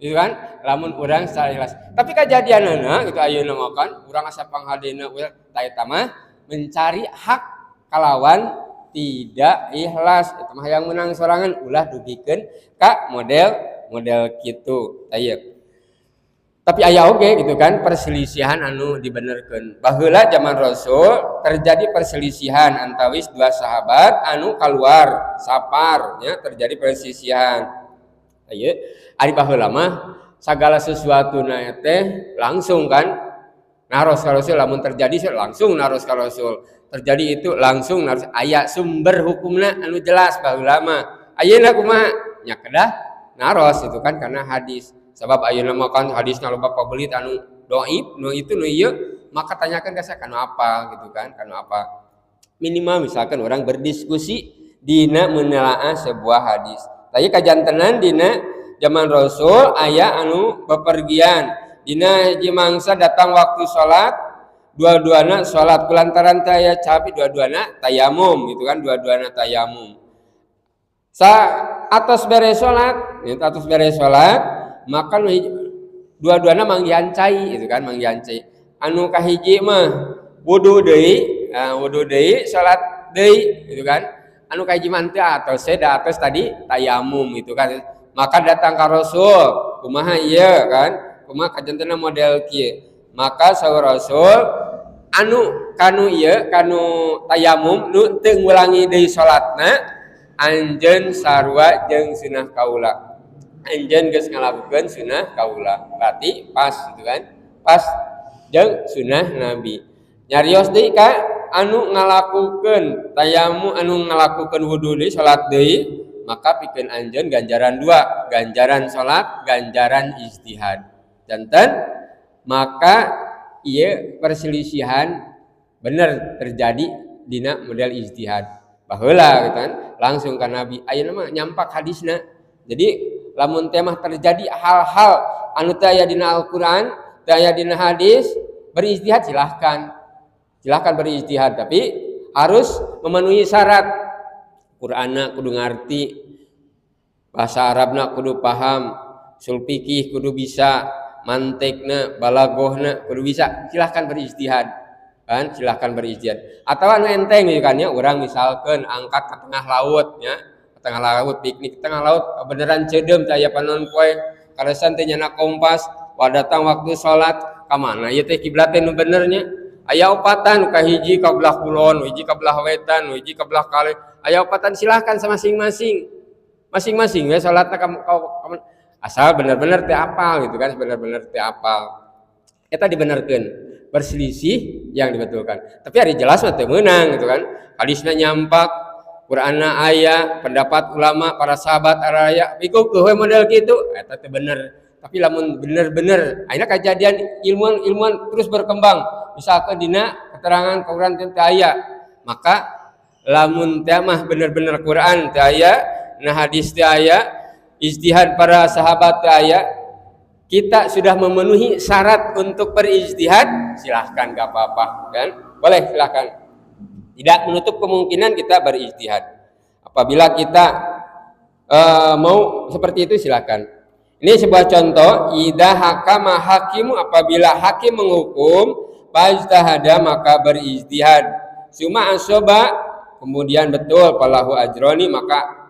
Gitu kan? Lamun urang secara ikhlas. Tapi kejadianana gitu ayeuna mah kan urang asa panghadena urang ta eta mah mencari hak kalawan tidak ikhlas. Eta mah yang menang sorangan ulah dugikeun ka model kitu. Aya. Tapi aya oge gitu kan perselisihan anu dibenerkeun. Baheula zaman Rasul terjadi perselisihan antawis dua sahabat anu kaluar safar nya terjadi perselisihan. Aya ari baheula mah sagala sesuatu na teh langsung kan naros ka Rasul lamun terjadi langsung naros ka Rasul. Terjadi itu langsung naros aya sumber hukumna anu jelas baheula mah. Ayeuna kumaha? Nya kedah naros itu kan karena hadis. Sebab ayeuna mah kan hadisna loba pabelit anu dhaif, nu itu nu ieu, maka tanyakan ka kanu apa gitu kan, kanu apa. Minimal misalkan orang berdiskusi dina menelaah sebuah hadis. Tapi kajantenan dina zaman Rasul aya anu bepergian. Dina hiji mangsa datang waktu salat, dua-duana salat kulantaran teh aya capi dua-duana tayamum gitu kan, dua-duana tayamum. Atos beres salat, maka dua-duana manggihan cai itu kan manggihan cai anu kahiji mah wudu deui salat deui itu kan anu kahiji mah teu atos seda atos tadi tayamum itu kan maka datang ka Rasul kumaha ieu kan kumaha kajentena model kieu maka saur Rasul anu kanu tayamum nu teu ngulangi deui salatna anjeun sarua jeung sunah kaula anjeun geus ngalakukeun sunah kaula berarti pas gitu kan pas jeung sunah nabi nyarios deui ka anu ngalakukeun tayamu anu ngalakukeun wudu deui salat deui maka pikeun anjeun ganjaran dua ganjaran salat ganjaran ijtihad janten maka ieu perselisihan bener terjadi dina model ijtihad baheula gitu kan langsung ka nabi ayeuna mah nyampak hadisna jadi lamun temah terjadi hal-hal anu teu aya dina Al-Qur'an, teu aya dina hadis, berijtihad silahkan berijtihad tapi harus memenuhi syarat. Qur'anna kudu ngarti, bahasa Arabna kudu paham, usul fikih kudu bisa, mantikna, balaghahna kudu bisa. Silahkan berijtihad. Kan? Silahkan berijtihad. Atawa anu enteng kan ya urang misalkeun angkat ke tengah laut nya. Tengah laut piknik tengah laut beneran cedem teh aya panon poe karesan teh nyana kompas wadatang waktu salat ka mana ieu teh kiblat teh nu benernya aya opatan ka hiji ka belah kulon hiji ka belah wetan hiji ka belah kali aya opatan silahkan masing-masing we salatna ka asal bener-bener teh apal gitu kan bener-bener teh apal eta dibenerkeun berselisih yang dibetulkan tapi hari jelas mah teu meunang gitu kan hadisna nyampak Qur'anna aya pendapat ulama para sahabat araya pikuh we model kitu eta teh bener tapi lamun bener-bener ayeuna kejadian ilmuwan terus berkembang misalkan dina keterangan Quran teh aya maka lamun teh mah bener-bener Quran teh aya nah hadis teh aya ijtihad para sahabat teh aya kita sudah memenuhi syarat untuk berijtihad silahkan gak apa-apa kan boleh silahkan tidak menutup kemungkinan kita berijtihad. Apabila kita mau seperti itu silakan. Ini sebuah contoh, idza hakama hakimu apabila hakim menghukum, fajtahada maka berijtihad. Suma asoba kemudian betul falahu ajroni maka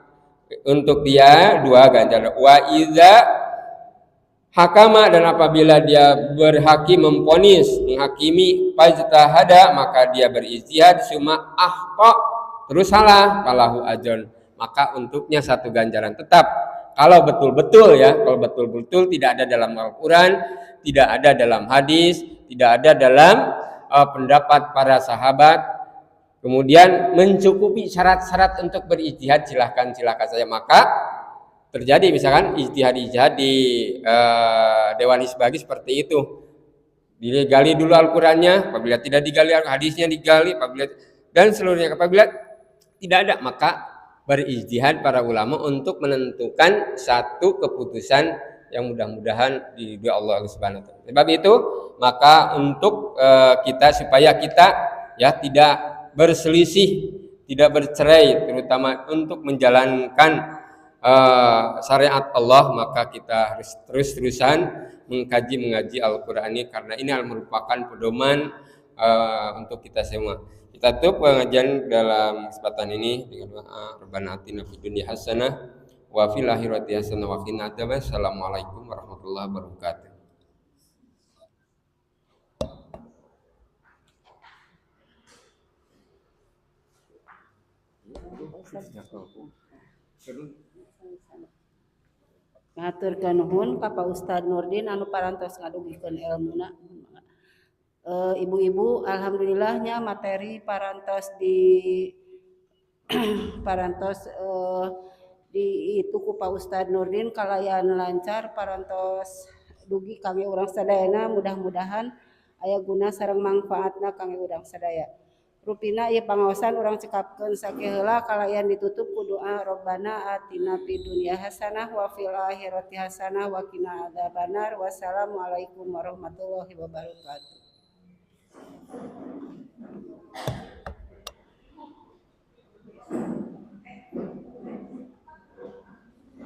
untuk dia dua ganjaran. Wa idza hakama, dan apabila dia berhakim memponis, menghakimi, fajtahada, maka dia berijtihad, summa akhta, terus salah, falahu ajrun, maka untuknya satu ganjaran tetap. Kalau betul-betul ya, kalau betul-betul tidak ada dalam Al-Quran, tidak ada dalam hadis, tidak ada dalam pendapat para sahabat, kemudian mencukupi syarat-syarat untuk berijtihad, silakan saja. Maka terjadi misalkan ijtihad di Dewan Isbagi seperti itu, digali dulu Al-Qurannya, apabila tidak digali hadisnya digali, apabila dan seluruhnya, apabila tidak ada maka berijtihad para ulama untuk menentukan satu keputusan yang mudah-mudahan diridhoi Allah Subhanahu wa taala. Sebab itu maka untuk kita, supaya kita ya tidak berselisih, tidak bercerai, terutama untuk menjalankan syariat Allah, maka kita harus terus-terusan mengaji Al-Quran ini, karena ini merupakan pedoman untuk kita semua. Kita tutup pengajian dalam kesempatan ini dengan doa Rabbana atina fid dunya hasanah wa fil akhirati hasanah wa qina adzabannar. Assalamualaikum warahmatullahi wabarakatuh. Ngaturkeun nuhun ka Pak Ustad Nurdin anu parantos ngadugikeun ilmuna. Ibu-ibu, alhamdulillahnya materi parantos di itu ku Pak Ustad Nurdin kalayan lancar, parantos dugi kangge urang sadayana, mudah-mudahan aya guna sareng manfaatna kangge urang sadaya. Rupina ieu pangaosan urang cekapkeun sakeheula kalayan ditutup ku doa Rabbana atina fid dunya hasanah wa fil akhirati hasanah wa qina adzabannar. Wassalamualaikum warahmatullahi wabarakatuh.